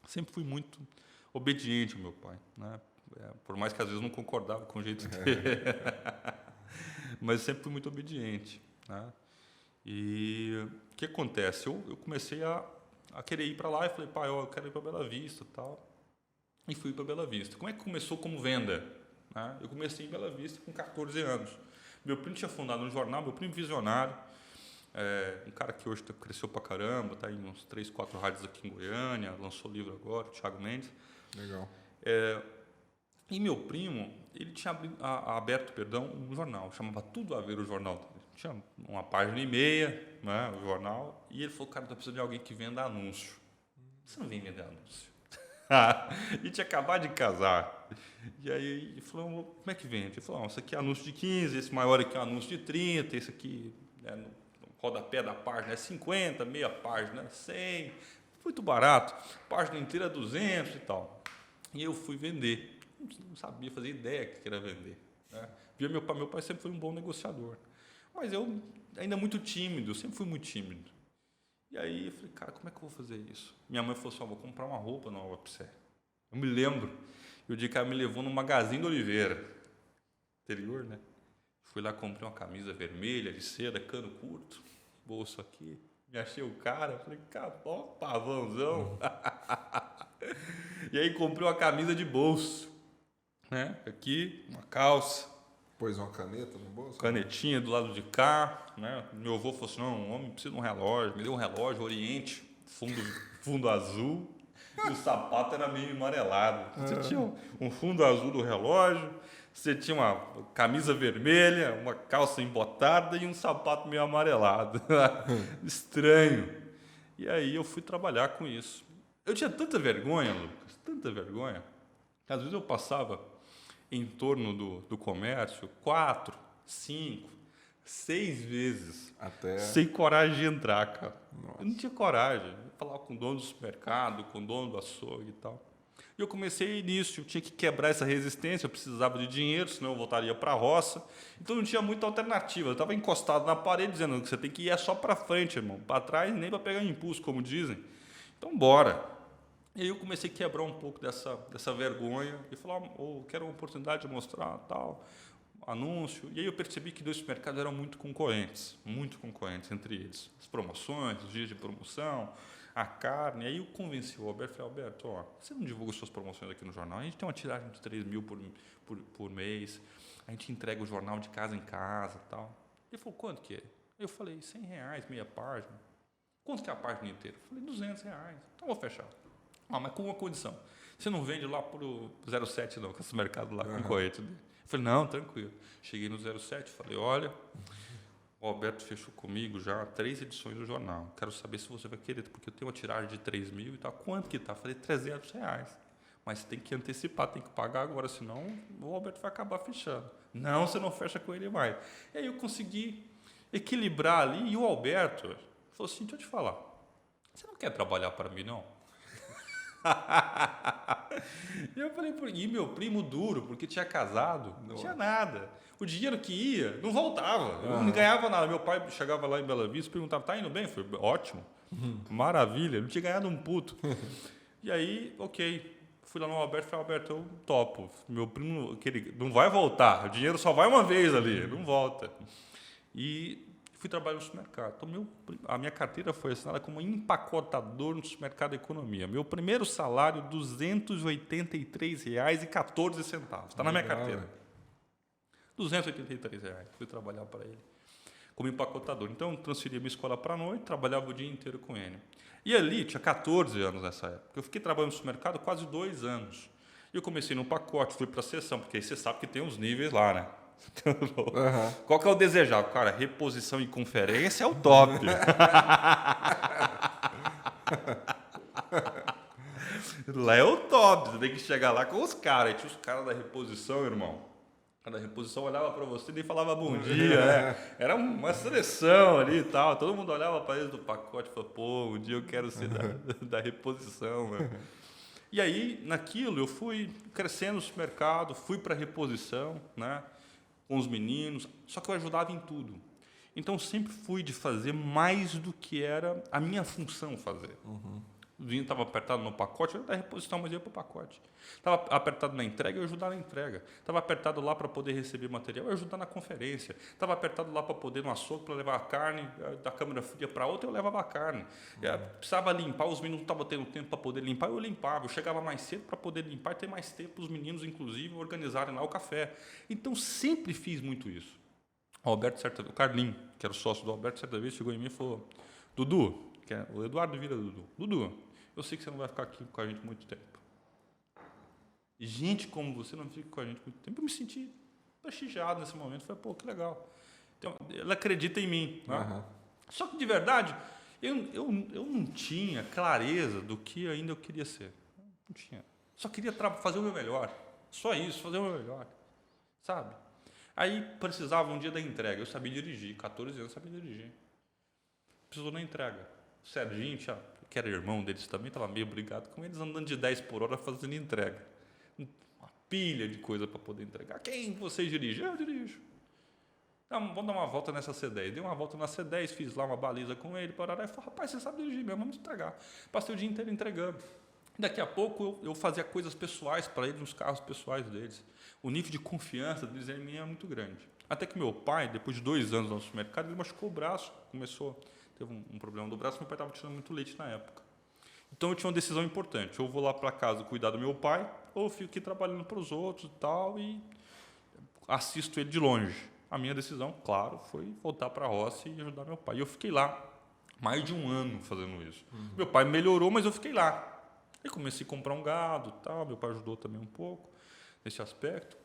Sempre fui muito obediente ao meu pai, né? Por mais que às vezes não concordava com o jeito dele, mas sempre fui muito obediente, né? E o que acontece? Eu comecei a querer ir para lá e falei: pai, eu quero ir para Bela Vista, tal. E fui para Bela Vista. Como é que começou como venda? Né? Eu comecei em Bela Vista com 14 anos. Meu primo tinha fundado um jornal, meu primo visionário. Um cara que hoje cresceu pra caramba, está em uns 3, 4 rádios aqui em Goiânia, lançou livro agora, o Thiago Mendes. Legal. E meu primo, ele tinha aberto um jornal, chamava Tudo a Ver o jornal dele. Tinha uma página e meia, né, o jornal, e ele falou: cara, estou precisando de alguém que venda anúncio. Você não vem vender anúncio? E tinha acabado de casar. E aí ele falou: como é que vende? Ele falou: esse aqui é anúncio de 15, esse maior aqui é anúncio de 30, esse aqui rodapé da página é 50, meia página é 100, muito barato, página inteira é 200 e tal. E eu fui vender, não sabia fazer ideia que era vender. Né? Via meu pai sempre foi um bom negociador, mas eu ainda muito tímido, sempre fui muito tímido. E aí eu falei: cara, como é que eu vou fazer isso? Minha mãe falou assim: vou comprar uma roupa nova para você. Eu me lembro, o dia que ela me levou no Magazine do Oliveira, interior, né? Fui lá, comprei uma camisa vermelha de seda, cano curto, bolso aqui, me achei o cara, falei: cara, ó, pavãozão. E aí comprei uma camisa de bolso, né? Aqui, uma calça. Pôs uma caneta no bolso? Canetinha do lado de cá, né? Meu avô falou assim: não, o homem precisa de um relógio. Me deu um relógio Oriente, fundo azul, e o sapato era meio amarelado. Você tinha um fundo azul do relógio, você tinha uma camisa vermelha, uma calça embotada e um sapato meio amarelado. Estranho. E aí eu fui trabalhar com isso. Eu tinha tanta vergonha, Lucas, tanta vergonha, que às vezes eu passava em torno do comércio 4, 5, 6 vezes. Sem coragem de entrar, cara. Nossa. Eu não tinha coragem. Eu falava com o dono do supermercado, com o dono do açougue e tal. E eu comecei nisso, eu tinha que quebrar essa resistência, eu precisava de dinheiro, senão eu voltaria para a roça. Então não tinha muita alternativa. Eu estava encostado na parede dizendo que você tem que ir só para frente, irmão. Para trás nem para pegar impulso, como dizem. Então bora. E aí eu comecei a quebrar um pouco dessa vergonha e falar, quero uma oportunidade de mostrar tal, anúncio. E aí eu percebi que dois supermercados eram muito concorrentes entre eles. As promoções, os dias de promoção, a carne. Aí eu convenci o Alberto, falei, Alberto, você não divulga suas promoções aqui no jornal? A gente tem uma tiragem de 3 mil por mês, a gente entrega o jornal de casa em casa e tal. Ele falou, quanto que é? Eu falei, R$100, meia página. Quanto que é a página inteira? Eu falei, R$200. Então vou fechar. Mas com uma condição. Você não vende lá por 07 não, com esse mercado lá concorrente dele. Eu falei, não, tranquilo. Cheguei no 07, falei, olha, o Alberto fechou comigo já 3 edições do jornal. Quero saber se você vai querer, porque eu tenho uma tiragem de 3 mil e tal. Quanto que tá? Falei, R$300. Mas tem que antecipar, tem que pagar agora, senão o Alberto vai acabar fechando. Não, você não fecha com ele mais. E aí eu consegui equilibrar ali, e o Alberto falou assim, deixa eu te falar, você não quer trabalhar para mim, não? E eu falei, e meu primo duro, porque tinha casado, não tinha nada. O dinheiro que ia, não voltava, eu não ganhava nada. Meu pai chegava lá em Bela Vista e perguntava, tá indo bem? Eu falei, ótimo, maravilha, não tinha ganhado um puto. E aí, ok, fui lá no Alberto e falei, Alberto, eu topo. Meu primo, não vai voltar, o dinheiro só vai uma vez ali, não volta. E fui trabalhar no supermercado. Então, a minha carteira foi assinada como empacotador no supermercado Economia. Meu primeiro salário, R$ 283,14. Está na minha carteira. R$ 283. Fui trabalhar para ele como empacotador. Então, transferi a minha escola para a noite, trabalhava o dia inteiro com ele. E ali, tinha 14 anos nessa época. Eu fiquei trabalhando no supermercado quase 2 anos. E eu comecei no pacote, fui para a seção, porque aí você sabe que tem uns níveis lá, né? Qual que é o desejável? Cara, reposição e conferência é o top. Lá é o top. Você tem que chegar lá com os caras. Tinha os caras da reposição, irmão. A da reposição olhava para você e nem falava bom dia. Né? Era uma seleção ali e tal. Todo mundo olhava para eles do pacote e falava, pô, um dia eu quero ser da reposição. Né? E aí, naquilo, eu fui crescendo no supermercado, fui para a reposição, né? Com os meninos, só que eu ajudava em tudo. Então, sempre fui de fazer mais do que era a minha função fazer. O dinheiro estava apertado no pacote, eu ia dar reposição, mas eu ia para o pacote. Estava apertado na entrega, eu ia ajudar na entrega. Estava apertado lá para poder receber material, eu ia ajudar na conferência. Estava apertado lá para poder no açougue, para levar a carne da câmara fria para outra, eu levava a carne. Precisava limpar, os meninos não estavam tendo tempo para poder limpar, eu limpava. Eu chegava mais cedo para poder limpar e ter mais tempo para os meninos, inclusive, organizarem lá o café. Então, sempre fiz muito isso. O Carlinho, que era o sócio do Alberto, certa vez chegou em mim e falou, Dudu, que é o Eduardo vira Dudu, eu sei que você não vai ficar aqui com a gente muito tempo. E gente como você não fica com a gente muito tempo. Eu me senti prestigiado nesse momento. Falei, pô, que legal. Então, ela acredita em mim. Né? Só que, de verdade, eu não tinha clareza do que ainda eu queria ser. Não tinha. Só queria fazer o meu melhor. Só isso, fazer o meu melhor. Sabe? Aí precisava um dia da entrega. Eu sabia dirigir. 14 anos eu sabia dirigir. Precisou da entrega. O Serginho, que era irmão deles também, estava meio brigado com eles, andando de 10 por hora fazendo entrega. Uma pilha de coisa para poder entregar. Quem vocês dirigem? Eu dirijo. Vamos dar uma volta nessa C10. Dei uma volta na C10, fiz lá uma baliza com ele, parará, e falei, rapaz, você sabe dirigir mesmo, vamos entregar. Passei o dia inteiro entregando. Daqui a pouco eu fazia coisas pessoais para eles, nos carros pessoais deles. O nível de confiança deles em mim é muito grande. Até que meu pai, depois de 2 anos no supermercado, ele machucou o braço, teve um problema do braço, meu pai estava tirando muito leite na época. Então eu tinha uma decisão importante, ou vou lá para casa cuidar do meu pai, ou eu fico aqui trabalhando para os outros e tal, e assisto ele de longe. A minha decisão, claro, foi voltar para a roça e ajudar meu pai. E eu fiquei lá mais de 1 ano fazendo isso. Meu pai melhorou, mas eu fiquei lá. Aí comecei a comprar um gado e tal, meu pai ajudou também um pouco nesse aspecto.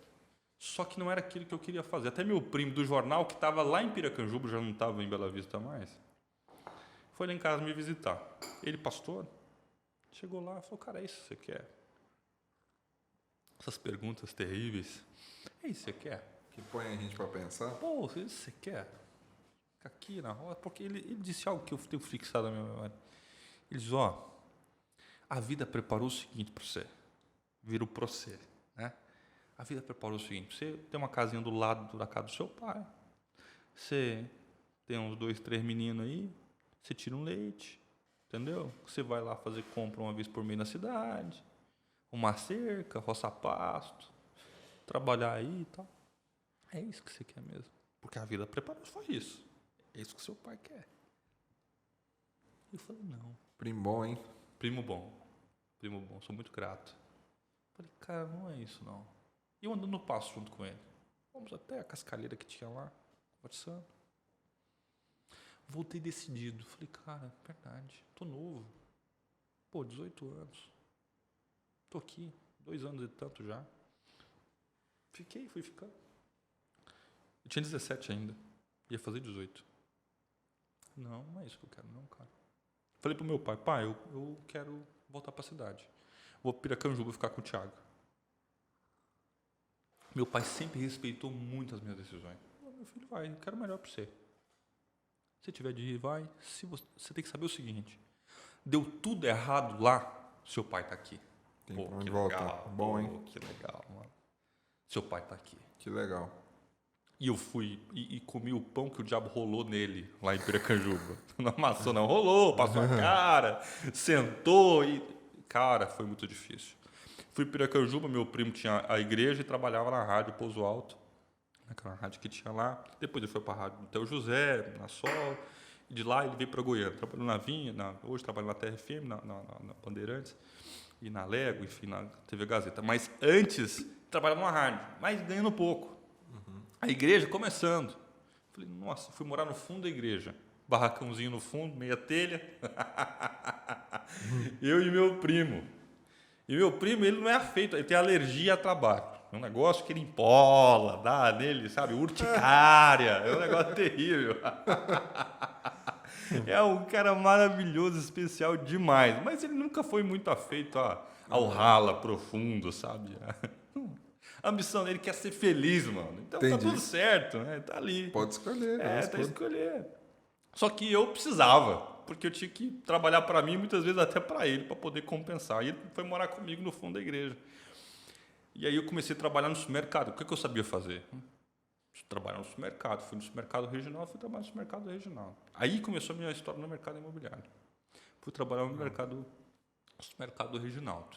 Só que não era aquilo que eu queria fazer. Até meu primo do jornal, que estava lá em Piracanjuba, já não estava em Bela Vista mais, foi lá em casa me visitar. Ele, pastor, chegou lá e falou, cara, é isso que você quer? essas perguntas terríveis. E aí, você quer? Que põe a gente para pensar. Pô, você quer? Fica aqui na roda. Porque ele disse algo que eu tenho fixado na minha memória. Ele diz, a vida preparou o seguinte para você. Vira o pra você, né? A vida preparou o seguinte. Você tem uma casinha do lado da casa do seu pai. Você tem uns 2, 3 meninos aí. Você tira um leite. Entendeu? Você vai lá fazer compra uma vez por mês na cidade. Uma cerca, roçar pasto. Trabalhar aí e tal. É isso que você quer mesmo. Porque a vida preparou só isso. É isso que seu pai quer. Eu falei, não. Primo bom, hein? Primo bom. Primo bom. Sou muito grato. Falei, cara, não é isso não. E eu andando no passo junto com ele. Vamos até a cascalheira que tinha lá, conversando. Voltei decidido. Falei, cara, verdade, tô novo. Pô, 18 anos. Tô aqui, 2 anos e tanto já. Fui ficando. Eu tinha 17 ainda. Ia fazer 18. Não é isso que eu quero, não, cara. Falei pro meu pai, eu quero voltar pra cidade. Vou para Piracanjuba ficar com o Thiago. Meu pai sempre respeitou muito as minhas decisões. Meu filho, vai, eu quero o melhor para você. Se tiver de ir, vai. Se você tem que saber o seguinte: deu tudo errado lá, seu pai está aqui. Tem Pô, pra onde que voltar. legal. Bom, hein? Pô, que legal, mano. Seu pai está aqui. Que legal. E eu fui e comi o pão que o diabo rolou nele, lá em Piracanjuba. Não amassou, não. Rolou, passou a cara, sentou e... Cara, foi muito difícil. Fui para Piracanjuba, meu primo tinha a igreja e trabalhava na rádio Pouso Alto. Naquela rádio que tinha lá. Depois ele foi para a rádio do Teu José, na Sol. E de lá ele veio para Goiânia. Trabalhou na Vinha, hoje trabalha na TRFM, na Bandeirantes. E na Lego, enfim, na TV Gazeta. Mas antes, trabalhava numa rádio, mas ganhando pouco. A igreja começando. Falei, nossa, fui morar no fundo da igreja. Barracãozinho no fundo, meia telha. Eu e meu primo. E meu primo, ele não é afeito, ele tem alergia a trabalho. É um negócio que ele empola, dá nele, sabe, urticária. É um negócio terrível. É um cara maravilhoso, especial demais. Mas ele nunca foi muito afeito ao rala profundo, sabe? A ambição dele quer ser feliz, mano. Então Entendi. tá tudo certo, né? Tá ali. Pode escolher. Tá escolher. Só que eu precisava, porque eu tinha que trabalhar para mim, muitas vezes até para ele, para poder compensar. E ele foi morar comigo no fundo da igreja. E aí eu comecei a trabalhar no supermercado. O que eu sabia fazer? Trabalhar no supermercado. Fui no supermercado regional, fui trabalhar no supermercado regional. Aí começou a minha história no mercado imobiliário. Fui trabalhar no supermercado regional.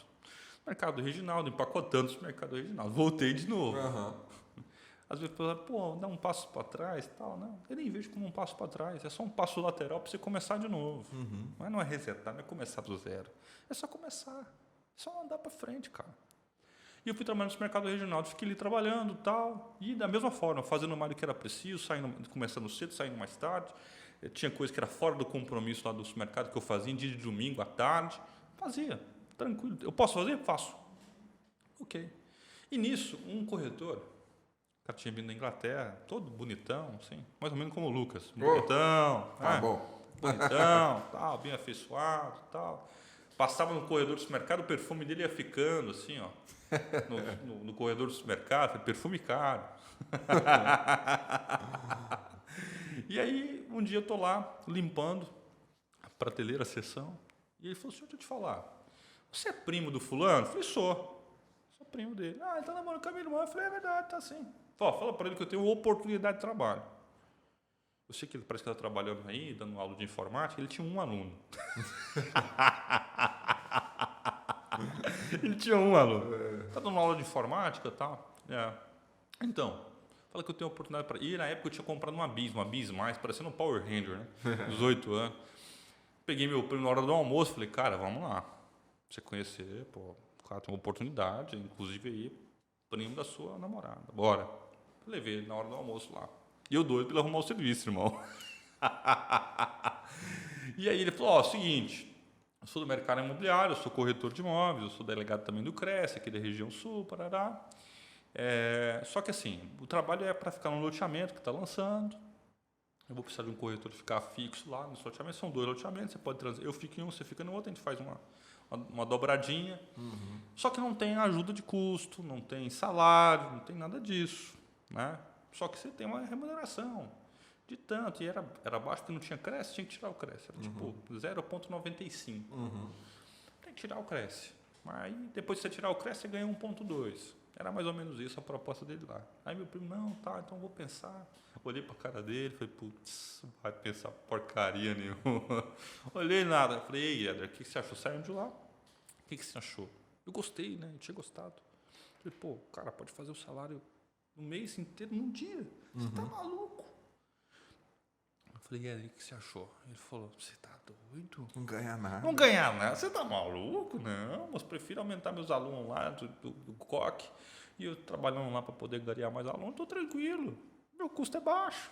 Mercado Reginaldo, empacotando o mercado Reginaldo. Voltei de novo. Às vezes, pô, dá um passo para trás e tal. Não, eu nem vejo como um passo para trás. É só um passo lateral para você começar de novo. Mas não é resetar, não é começar do zero. É só começar. É só andar para frente, cara. E eu fui trabalhando no mercado Reginaldo. Fiquei ali trabalhando e tal. E da mesma forma, fazendo mais do que era preciso, começando cedo, saindo mais tarde. Tinha coisa que era fora do compromisso lá do supermercado que eu fazia em dia de domingo à tarde. Fazia. Tranquilo. Eu posso fazer? Faço. Ok. E nisso, um corretor, o cara tinha vindo da Inglaterra, todo bonitão, assim, mais ou menos como o Lucas. Bonitão. Bom. Bonitão, tal, bem afeiçoado, tal. Passava no corredor do supermercado, o perfume dele ia ficando, assim, ó. No corredor do supermercado, perfume caro. E aí, um dia eu tô lá, limpando a prateleira, a seção, e ele falou, deixa eu te falar. Você é primo do fulano? Eu falei, sou primo dele. Ele tá namorando com a minha irmã. Eu falei, é verdade, tá sim. Fala pra ele que eu tenho oportunidade de trabalho. Eu sei que ele parece que tá trabalhando aí, dando aula de informática. Ele tinha um aluno. Ele tinha um aluno. Tá dando aula de informática e tal. Então, fala que eu tenho oportunidade para... E na época eu tinha comprado uma bis mais, parecendo um Power Ranger, né? 18 anos. Peguei meu primo na hora do almoço. Falei, cara, vamos lá. Você conhecer, pô, o cara tem uma oportunidade, inclusive aí, primo da sua namorada. Bora. Levei ele na hora do almoço lá. E eu doido pra ele arrumar o serviço, irmão. E aí ele falou, seguinte, eu sou do mercado imobiliário, eu sou corretor de imóveis, eu sou delegado também do CRES, aqui da região sul, Parará. Só que assim, o trabalho é para ficar no loteamento que está lançando. Eu vou precisar de um corretor ficar fixo lá nesse loteamento. São 2 loteamentos, você pode trazer. Eu fico em um, você fica no outro, a gente faz uma dobradinha. Só que não tem ajuda de custo, não tem salário, não tem nada disso, né? Só que você tem uma remuneração de tanto, e era baixo porque não tinha Cresce, tinha que tirar o Cresce, era tipo 0,95. Tem que tirar o Cresce. Aí depois que você tirar o Cresce, você ganha 1,2. Era mais ou menos isso a proposta dele lá. Aí meu primo, não, tá, então vou pensar. Olhei pra cara dele, falei, putz, vai pensar porcaria nenhuma. Olhei nada, falei, ei, Éder, o que você achou? Saiu de lá, o que você achou? Eu gostei, né, eu tinha gostado. Falei, pô, o cara pode fazer o salário no mês inteiro, num dia. Você tá maluco? Eu falei, Éder, o que você achou? Ele falou, você tá doido? Não ganha nada. Não ganhar nada, você tá maluco? Não, mas prefiro aumentar meus alunos lá do COC e eu trabalhando lá para poder ganhar mais alunos, tô tranquilo, meu custo é baixo.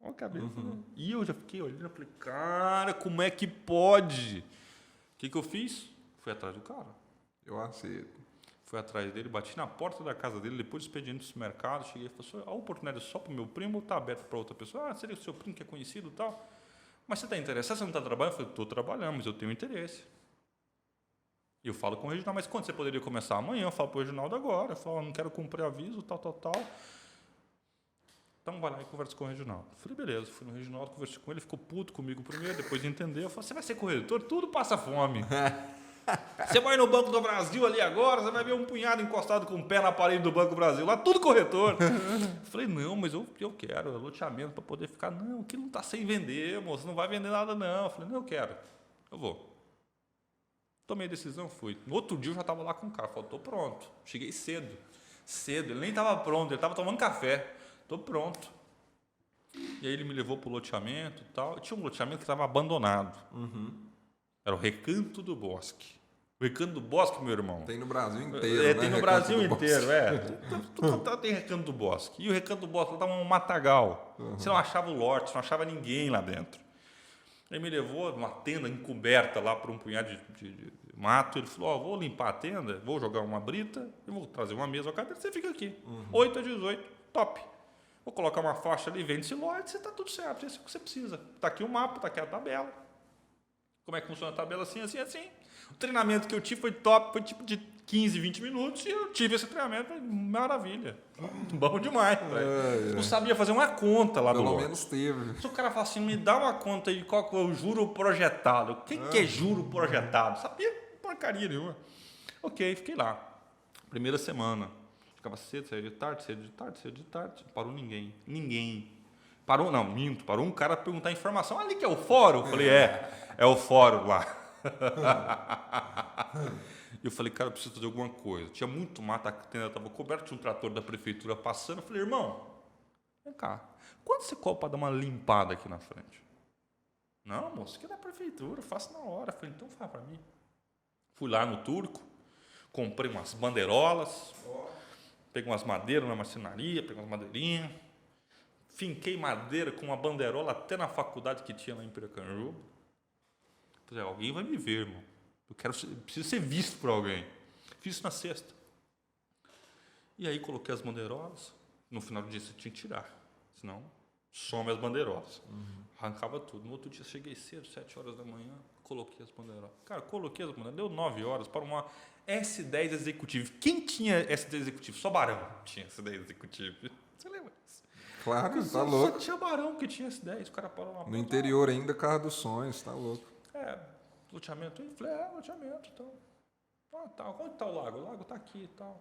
Olha a cabeça. E eu já fiquei olhando e falei, cara, como é que pode? O que eu fiz? Fui atrás do cara. Eu aceito. Fui atrás dele, bati na porta da casa dele, depois do expediente do mercado, cheguei e falei, a oportunidade é só para o meu primo ou está aberta para outra pessoa? Ah, seria o seu primo que é conhecido e tal. Mas você está interessado? Você não está trabalhando? Eu falei, estou trabalhando, mas eu tenho interesse. E eu falo com o Reginaldo, mas quando você poderia começar? Amanhã. Eu falo para o Reginaldo agora. Eu falo, não quero cumprir aviso, tal. Então vai lá e conversa com o Reginaldo. Eu falei, beleza. Fui no Reginaldo, conversei com ele, ficou puto comigo primeiro, depois entendeu. Eu falei, você vai ser corretor? Tudo passa fome. Você vai no Banco do Brasil ali agora, você vai ver um punhado encostado com o pé na parede do Banco do Brasil, lá tudo corretor. Eu falei, não, mas eu quero loteamento para poder ficar. Não, aquilo não está sem vender, moço, não vai vender nada não. Eu falei, não, eu quero, eu vou. Tomei a decisão, fui. No outro dia eu já estava lá com o cara, falei, estou pronto. Cheguei cedo, ele nem estava pronto, ele estava tomando café. Estou pronto. E aí ele me levou para o loteamento e tal. Tinha um loteamento que estava abandonado. Era o Recanto do Bosque. O Recanto do Bosque, meu irmão. Tem no Brasil inteiro, né? Tem no Brasil inteiro, tem Recanto do Bosque. E o Recanto do Bosque estava um matagal. Você não achava o lote, você não achava ninguém lá dentro. Ele me levou uma tenda encoberta lá por um punhado de mato. Ele falou, vou limpar a tenda, vou jogar uma brita, eu vou trazer uma mesa, uma cadeira, você fica aqui. 8 a 18, top. Vou colocar uma faixa ali, vende esse lote, você está tudo certo, isso é o que você precisa. Está aqui o mapa, está aqui a tabela. Como é que funciona a tabela? Assim. O treinamento que eu tive foi top, foi tipo de 15, 20 minutos, e eu tive esse treinamento, foi maravilha. Bom demais, velho. Não sabia fazer uma conta lá do lote. Pelo menos teve. Se o cara fala assim, me dá uma conta aí, qual que é o juro projetado? O que é juro projetado? Sabia porcaria nenhuma. Ok, fiquei lá. Primeira semana. Ficava cedo, saía de tarde, não parou ninguém. Parou um cara a perguntar informação. Ali que é o fórum? Eu falei, é o fórum lá. Eu falei, cara, eu preciso fazer alguma coisa. Tinha muito mato, a tenda estava coberta, tinha um trator da prefeitura passando. Eu falei, irmão, vem cá, quanto você cobra para dar uma limpada aqui na frente? Não, moço, aqui é da prefeitura, eu faço na hora. Eu falei, então faz para mim. Fui lá no Turco, comprei umas bandeirolas, peguei umas madeiras na marcenaria, peguei umas madeirinhas, finquei madeira com uma bandeirola até na faculdade que tinha lá em Piracanjuba. Falei, alguém vai me ver, irmão. Preciso ser visto por alguém. Fiz isso na sexta. E aí coloquei as bandeirolas. No final do dia você tinha que tirar. Senão, some as bandeirolas. Arrancava tudo. No outro dia cheguei cedo, 7 horas da manhã, coloquei as bandeirolas. Cara, coloquei as bandeirolas. Deu 9 horas para uma S10 Executive. Quem tinha S10 Executive? Só Barão tinha S10 Executive. Você lembra disso? Claro, tá Só louco. tinha Barão que tinha S10. O cara parou na No interior ainda, carro dos sonhos, tá louco. Loteamento. Eu falei, loteamento, então. Tá. Onde tá o lago? O lago tá aqui e tal.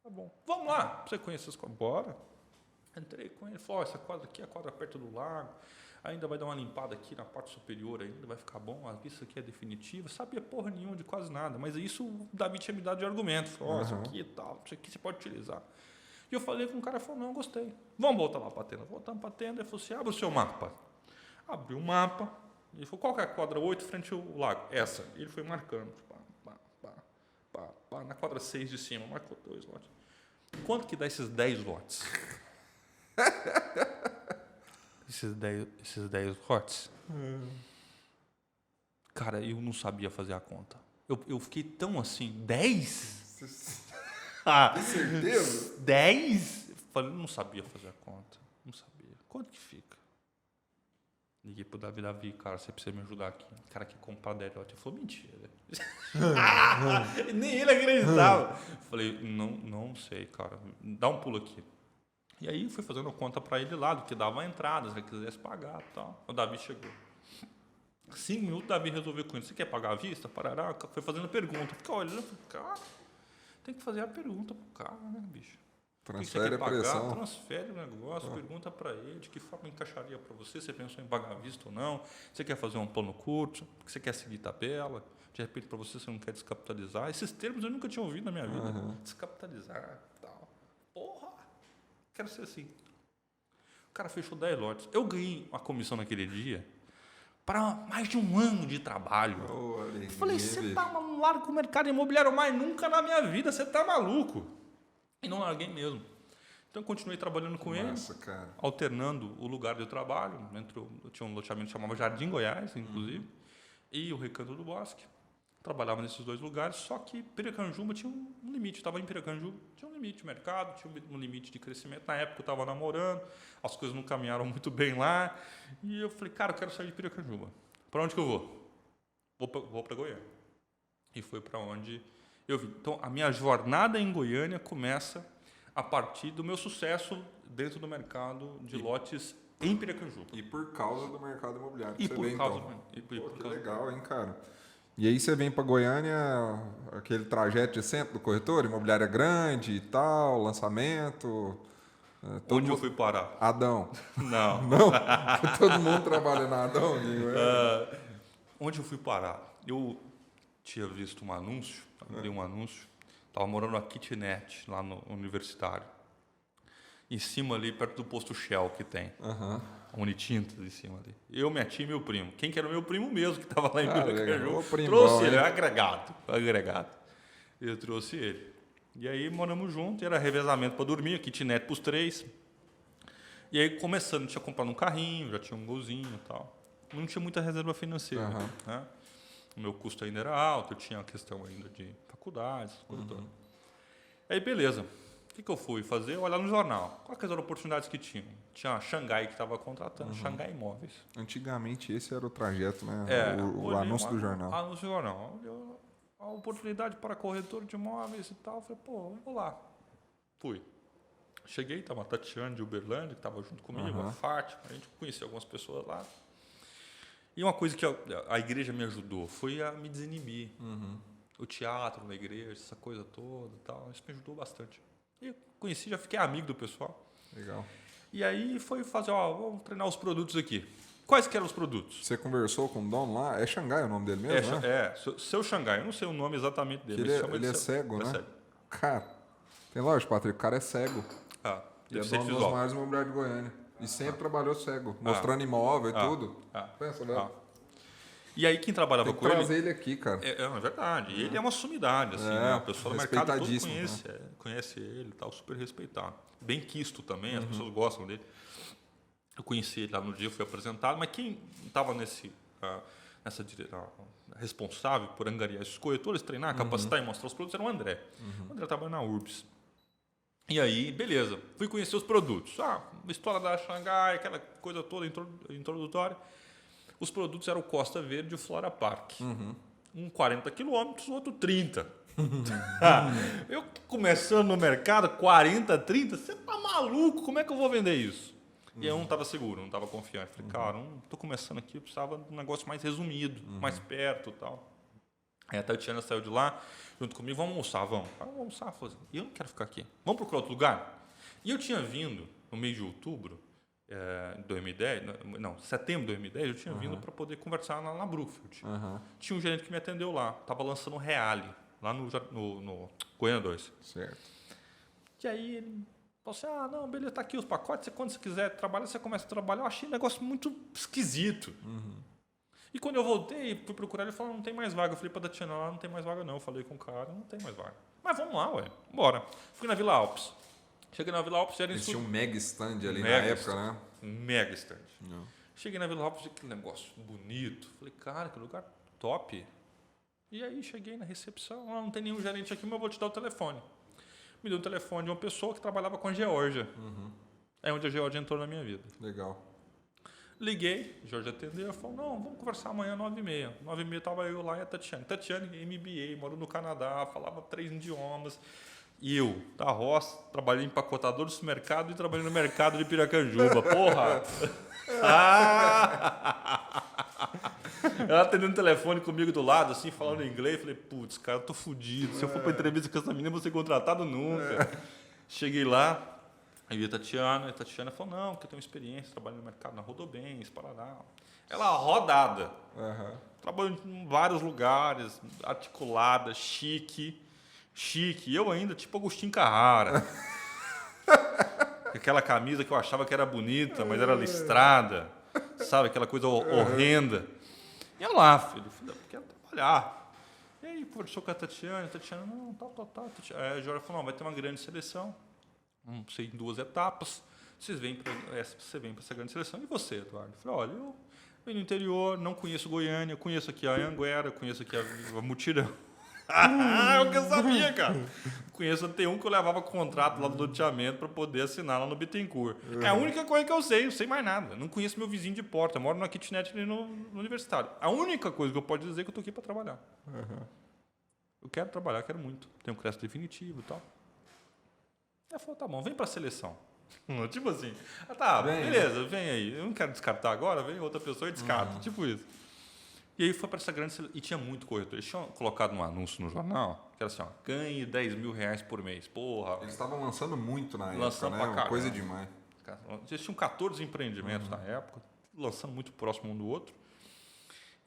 Tá bom. Vamos lá, pra você conhecer as quadras. Bora. Entrei com ele, falou, essa quadra aqui é a quadra perto do lago. Ainda vai dar uma limpada aqui na parte superior ainda, vai ficar bom. A vista aqui é definitiva. Sabia porra nenhuma de quase nada, mas isso o Davi tinha me dado de argumento. Falou, isso aqui e tal, isso aqui você pode utilizar. E eu falei com o cara, falou, não, gostei. Vamos voltar lá pra tenda. Voltamos pra tenda, ele falou assim, abre o seu mapa. Abriu o mapa. Ele falou, qual que é a quadra 8 frente ao lago? Essa. E ele foi marcando. Na quadra 6 de cima, marcou 2 lotes. Quanto que dá esses 10 lotes? esses 10 lotes? Cara, eu não sabia fazer a conta. Eu fiquei tão assim, 10? Tem certeza? 10? Falei, não sabia fazer a conta. Não sabia. Quanto que fica? Liguei pro Davi, cara, você precisa me ajudar aqui. O cara quer comprar 10 lotes. Ele falou, mentira. Nem ele acreditava. Falei, não sei, cara. Dá um pulo aqui. E aí fui fazendo conta para ele lá, do que dava a entrada, se ele quisesse pagar e tal. O Davi chegou. 5 minutos, o Davi resolveu com ele. Você quer pagar à vista? Parará. Foi fazendo pergunta. Fica olhando, falei, cara, tem que fazer a pergunta pro cara, né, bicho? Transfere a pagar, pressão. transfere o negócio, pergunta para ele de que forma encaixaria para você, você pensou em pagar à vista ou não, você quer fazer um plano curto, você quer seguir tabela, de repente para você não quer descapitalizar. Esses termos eu nunca tinha ouvido na minha vida. Descapitalizar, tal. Porra, quero ser assim. O cara fechou 10 lotes. Eu ganhei uma comissão naquele dia para mais de um ano de trabalho. Alegria, falei, você tá maluco com o mercado imobiliário, mas nunca na minha vida, você tá maluco. E não larguei mesmo. Então, eu continuei trabalhando com ele, cara. alternando o lugar de trabalho. Eu tinha um loteamento que chamava Jardim Goiás, inclusive, e o Recanto do Bosque. Trabalhava nesses 2 lugares, só que Piracanjuba tinha um limite. Estava em Piracanjuba, tinha um limite de mercado, tinha um limite de crescimento. Na época, eu estava namorando, as coisas não caminharam muito bem lá. E eu falei, cara, eu quero sair de Piracanjuba. Para onde que eu vou? Vou para Goiânia. E foi para onde eu vim. Então, a minha jornada em Goiânia começa a partir do meu sucesso dentro do mercado de lotes em Piracanjuba. E por causa do mercado imobiliário. E por causa que legal, hein, cara? E aí você vem para Goiânia, aquele trajeto de centro do corretor, imobiliária grande e tal, lançamento. Onde eu fui parar? Adão. Não. Não? Todo mundo trabalha na Adão? Onde eu fui parar? Eu tinha visto um anúncio, abri um anúncio, estava morando na kitnet, lá no Universitário. Em cima ali, perto do posto Shell que tem. Unitintas em cima ali. Eu, minha tia e meu primo. Quem que era o meu primo mesmo, que estava lá em Piracanjuba. Trouxe ele, agregado. Eu trouxe ele. E aí moramos juntos, era revezamento para dormir, kitnet para os 3. E aí começando, tinha comprado um carrinho, já tinha um golzinho e tal. Não tinha muita reserva financeira. Né? O meu custo ainda era alto, eu tinha a questão ainda de faculdades, coisa toda. Aí beleza. O que eu fui fazer? Olhar no jornal. Quais eram as oportunidades que tinham? Tinha a Xangai que estava contratando, Xangai Imóveis. Antigamente esse era o trajeto, né? O Olhei anúncio do jornal. Anúncio do jornal. A oportunidade para corretor de imóveis e tal. Falei, pô, vou lá. Fui. Cheguei, estava a Tatiane de Uberlândia, que estava junto comigo, a Fátima. A gente conhecia algumas pessoas lá. E uma coisa que a igreja me ajudou foi a me desinibir. O teatro na igreja, essa coisa toda e tal. Isso me ajudou bastante. E eu conheci, já fiquei amigo do pessoal. Legal. E aí foi fazer, vamos treinar os produtos aqui. Quais que eram os produtos? Você conversou com o dono lá? É Xangai o nome dele mesmo, né? Seu Xangai. Eu não sei o nome exatamente dele. Ele é cego, né? Cego. Cara, tem lógico, Patrick, o cara é cego. E é dono dos maiores imobiliários de Goiânia. E sempre trabalhou cego, mostrando imóvel e tudo. Pensa, né? E aí quem trabalhava com ele... Tem que trazer ele aqui, cara. É verdade. E ele é uma sumidade, assim, né? O pessoal do mercado todo conhece ele e tal, super respeitado. Bem quisto também, as pessoas gostam dele. Eu conheci ele lá no dia, fui apresentado, mas quem estava nessa direção responsável por angariar esses corretores, treinar, capacitar e mostrar os produtos era o André. O André trabalha na Urbs. E aí, beleza, fui conhecer os produtos. História da Xangai, aquela coisa toda introdutória. Os produtos eram Costa Verde e o Flora Park. Um 40 quilômetros, outro 30. Eu começando no mercado, 40, 30, você tá maluco? Como é que eu vou vender isso? E eu não estava seguro, não estava confiante. Falei, cara, estou começando aqui, eu precisava de um negócio mais resumido, mais perto e tal. Aí a Tatiana saiu de lá, junto comigo, vamos almoçar, vamos. Vamos almoçar, e eu não quero ficar aqui. Vamos procurar outro lugar? E eu tinha vindo, no mês de outubro, de 2010, setembro de 2010, eu tinha vindo para poder conversar na Brookfield. Tinha um gerente que me atendeu lá, estava lançando Reale, lá no Goiânia 2. Certo. E aí ele falou assim, não, beleza, tá aqui os pacotes, quando você quiser trabalhar, você começa a trabalhar. Eu achei um negócio muito esquisito. E quando eu voltei, fui procurar, ele falou, não tem mais vaga. Eu falei para a Tatiana, não tem mais vaga não. Eu falei com o cara, não tem mais vaga. Mas vamos lá, bora. Fui na Vila Alpes. Cheguei na Vila Alpes, eles tinham um mega stand ali na época, né? Mega stand. Cheguei na Vila Alpes, aquele negócio bonito. Falei, cara, que lugar top. E aí cheguei na recepção, não tem nenhum gerente aqui, mas eu vou te dar o telefone. Me deu o telefone de uma pessoa que trabalhava com a Geórgia. É onde a Geórgia entrou na minha vida. Legal. Liguei, o Jorge atendeu, falou, não, vamos conversar amanhã às 9h30. 9h30 estava eu lá e a Tatiane. Tatiane, MBA, moro no Canadá, falava 3 idiomas. E eu, da roça, trabalhei em empacotador do supermercado e trabalhei no mercado de Piracanjuba. Porra! Ela atendendo o telefone comigo do lado, assim, falando inglês. Falei, putz, cara, eu tô fudido. Se eu for pra entrevista com essa menina, eu vou ser contratado nunca. Cheguei lá, aí a Tatiana falou, não, porque eu tenho experiência, trabalho no mercado na Rodobens, Paraná. Ela rodada. Trabalhou em vários lugares, articulada, chique. E eu ainda, tipo Agostinho Carrara. Aquela camisa que eu achava que era bonita, mas era listrada. Sabe, aquela coisa horrenda. E eu lá, filho, quero trabalhar. E aí, conversou com a Tatiana, não, tal. Aí a Jorge falou, não, vai ter uma grande seleção. Vamos ser em 2 etapas. Você vem para essa grande seleção. E você, Eduardo? Eu falei, olha, eu venho do interior, não conheço Goiânia, conheço aqui a Anhanguera, conheço aqui a Mutirão. É o que eu sabia, cara. Conheço até um que eu levava contrato lá do loteamento para poder assinar lá no Bittencourt. É a única coisa que eu sei mais nada. Não conheço meu vizinho de porta, eu moro na kitnet ali no universitário. A única coisa que eu posso dizer é que eu tô aqui para trabalhar. Eu quero trabalhar, quero muito. Tenho um crédito definitivo e tal. Ela falou, tá bom, vem para a seleção. Tipo assim, beleza, vem aí. Eu não quero descartar agora, vem outra pessoa e descarta. Tipo isso. E aí foi para essa grande... E tinha muito corretor. Eles tinham colocado um anúncio no jornal, que era assim, ó, ganhe R$10.000 por mês. Porra. Eles estavam lançando muito na Lançando época, né? pra Uma coisa demais. Eles tinham 14 empreendimentos na época, lançando muito próximo um do outro.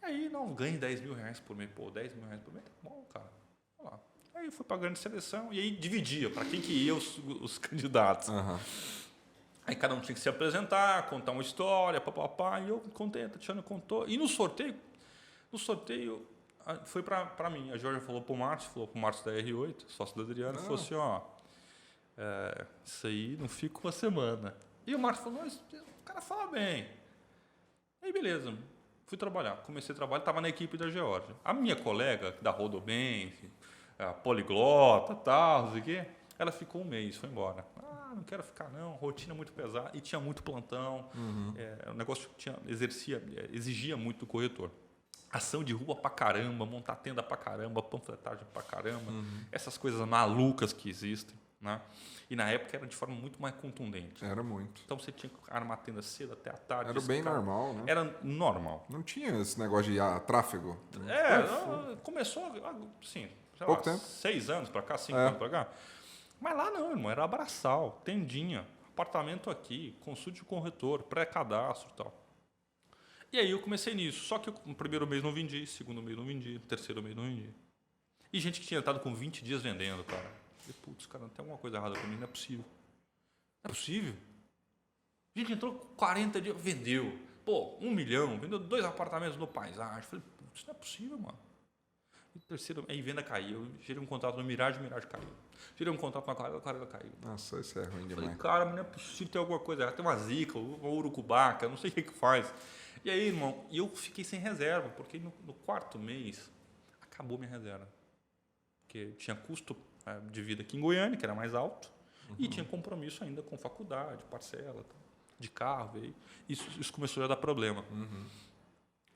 E aí, não, ganhe R$10.000 por mês. Pô, R$10.000 por mês, tá bom, cara. Vamos lá. Aí eu fui para a grande seleção e aí dividia para quem que ia os candidatos. Aí cada um tinha que se apresentar, contar uma história, papapá. E eu contei, a Tatiana contou. E no sorteio foi para mim. A Jorge falou pro Márcio da R8, sócio da Adriana, falou assim, ó, isso aí não fica uma semana. E o Márcio falou, mas o cara fala bem. Aí beleza, fui trabalhar. Comecei a trabalhar, estava na equipe da Geórgia. A minha colega da Rodobens, a poliglota, tal, não sei o quê, ela ficou 1 mês, foi embora. Não quero ficar não, rotina muito pesada. E tinha muito plantão, o negócio exigia muito do corretor. Ação de rua pra caramba, montar tenda pra caramba, panfletagem pra caramba, essas coisas malucas que existem, né? E na época era de forma muito mais contundente. Era muito. Então você tinha que armar a tenda cedo até a tarde. Era bem normal, né? Era normal. Não tinha esse negócio de tráfego. Começou assim, pouco tempo. 6 anos pra cá, 5 anos pra cá. Mas lá não, irmão, era abraçal, tendinha, apartamento aqui, consulte o corretor, pré-cadastro e tal. E aí eu comecei nisso, só que no primeiro mês não vendi, segundo mês não vendi, terceiro mês não vendi. E gente que tinha estado com 20 dias vendendo, cara. Eu falei, putz, cara, tem alguma coisa errada comigo, não é possível. Não é possível. A gente entrou 40 dias, vendeu. Pô, 1 milhão, vendeu 2 apartamentos no Paisagem. Eu falei, putz, não é possível, mano. E terceiro, aí venda caiu. Eu gerei um contrato no Mirage caiu. Gerei um contrato na Clarela caiu. Nossa, isso é ruim demais. Falei, cara, mas não é possível ter alguma coisa errada. Tem uma zica, uma urucubaca, não sei o que faz. E aí, irmão, eu fiquei sem reserva, porque no 4º mês acabou minha reserva. Porque tinha custo de vida aqui em Goiânia, que era mais alto, e tinha compromisso ainda com faculdade, parcela, de carro. E isso começou a dar problema.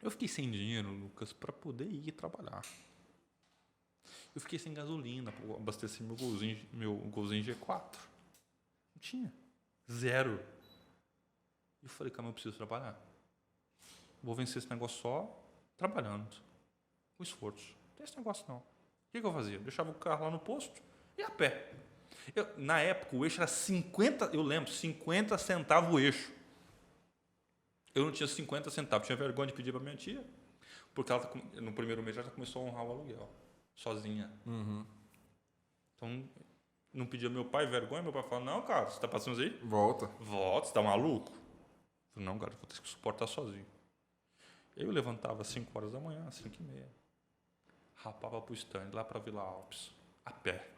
Eu fiquei sem dinheiro, Lucas, para poder ir trabalhar. Eu fiquei sem gasolina para abastecer meu Golzinho G4. Não tinha. 0. E eu falei, cara, eu preciso trabalhar. Vou vencer esse negócio só trabalhando. Com esforço. Não tem esse negócio, não. O que eu fazia? Deixava o carro lá no posto e a pé. Na época, o eixo era 50, eu lembro, 50 centavos o eixo. Eu não tinha 50 centavos. Tinha vergonha de pedir para minha tia, porque ela, no primeiro mês, ela já começou a honrar o aluguel. Sozinha. Então, não pedia meu pai vergonha. Meu pai falava, não, cara, você está passando aí? Volta, você está maluco? Eu falei, não, cara, vou ter que suportar sozinho. Eu levantava às 5 horas da manhã, 5h30. Rapava para o stand, lá para Vila Alpes, a pé.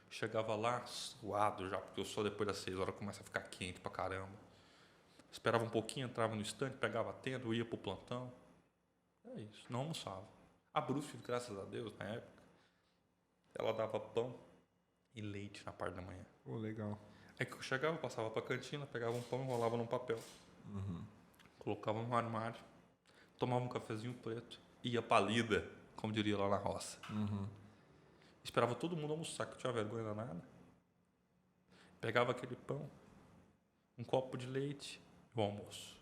Chegava lá, suado já, porque o sol depois das 6 horas começa a ficar quente pra caramba. Esperava um pouquinho, entrava no stand, pegava a tenda, ia pro plantão. É isso, não almoçava. A Brusque, graças a Deus, na época, ela dava pão e leite na parte da manhã. Legal. Aí que eu chegava, passava pra cantina, pegava um pão e enrolava num papel. colocava no armário, tomava um cafezinho preto, ia pra lida, como diria lá na roça. Esperava todo mundo almoçar, que eu tinha vergonha danada. Pegava aquele pão, um copo de leite e o almoço.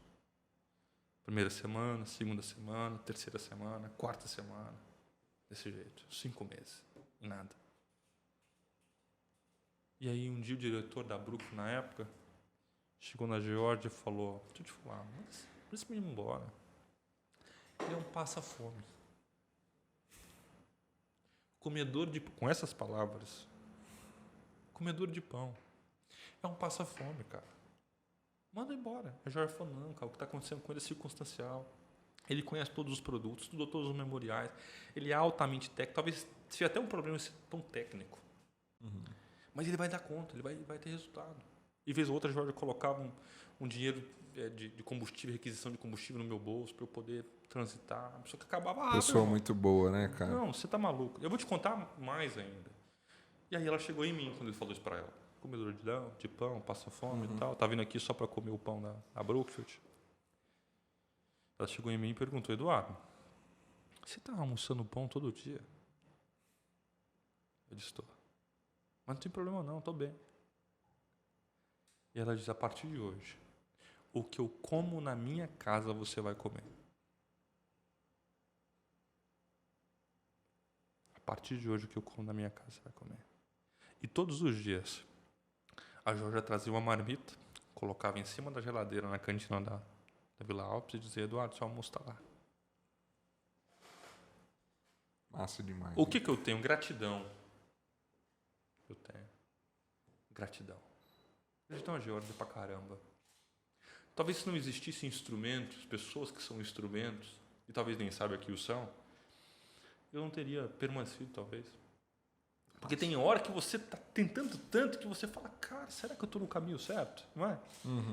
Primeira semana, segunda semana, terceira semana, quarta semana. Desse jeito, 5 meses, nada. E aí um dia o diretor da Brookfield, na época, chegou na Geórgia e falou, deixa eu te falar, manda esse menino embora. Ele é um passa-fome. Comedor de... Com essas palavras, comedor de pão. É um passa-fome, cara. Manda embora. A Geórgia falou, não, cara, o que está acontecendo com ele é circunstancial. Ele conhece todos os produtos, estudou todos os memoriais. Ele é altamente técnico. Talvez seja até um problema ser tão técnico. Mas ele vai dar conta, ele vai ter resultado. E vez ou outra, a Geórgia colocava um dinheiro de combustível, requisição de combustível no meu bolso para eu poder transitar. A pessoa que acabava rápido. Pessoa muito boa, né, cara? Não, você tá maluco. Eu vou te contar mais ainda. E aí ela chegou em mim quando ele falou isso para ela. Comedor de pão, passa fome e tal. Tá vindo aqui só para comer o pão da Brookfield. Ela chegou em mim e perguntou, Eduardo, você tá almoçando pão todo dia? Eu disse, estou. Mas não tem problema não, estou bem. E ela diz, a partir de hoje, o que eu como na minha casa você vai comer. A partir de hoje, o que eu como na minha casa você vai comer. E todos os dias, a Geórgia trazia uma marmita, colocava em cima da geladeira na cantina da Vila Alpes e dizia, Eduardo, seu almoço está lá. Massa demais. O que eu tenho? Gratidão. Eu tenho. Gratidão. Gratidão a Geórgia pra caramba. Talvez se não existissem instrumentos, pessoas que são instrumentos, e talvez nem saibam que o são, eu não teria permanecido, talvez. Porque tem hora que você está tentando tanto que você fala, cara, será que eu estou no caminho certo? Não é?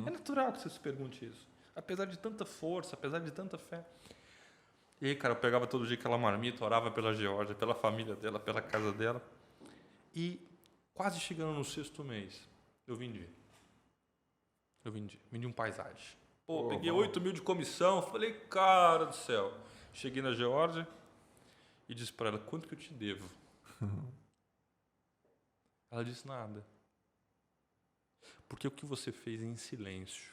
É natural que você se pergunte isso. Apesar de tanta força, apesar de tanta fé. E aí, cara, eu pegava todo dia aquela marmita, orava pela Geórgia, pela família dela, pela casa dela. E quase chegando no 6º mês, eu vendi. Vendi um paisagem. Pô, peguei 8 mil de comissão, falei, cara do céu. Cheguei na Geórgia e disse para ela, quanto que eu te devo? Ela disse, nada. Porque o que você fez em silêncio,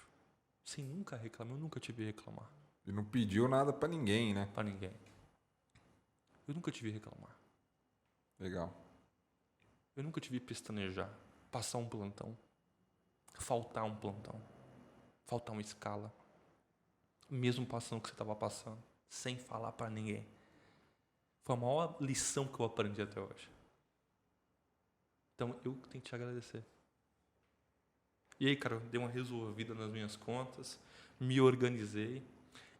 sem nunca reclamar, eu nunca te vi reclamar. E não pediu nada pra ninguém, né? Para ninguém. Eu nunca te vi reclamar. Legal. Eu nunca te vi pestanejar, passar um plantão, faltar um plantão, faltar uma escala, mesmo passando o que você estava passando, sem falar para ninguém. Foi a maior lição que eu aprendi até hoje. Então, eu tenho que te agradecer. E aí, cara, eu dei uma resolvida nas minhas contas, me organizei,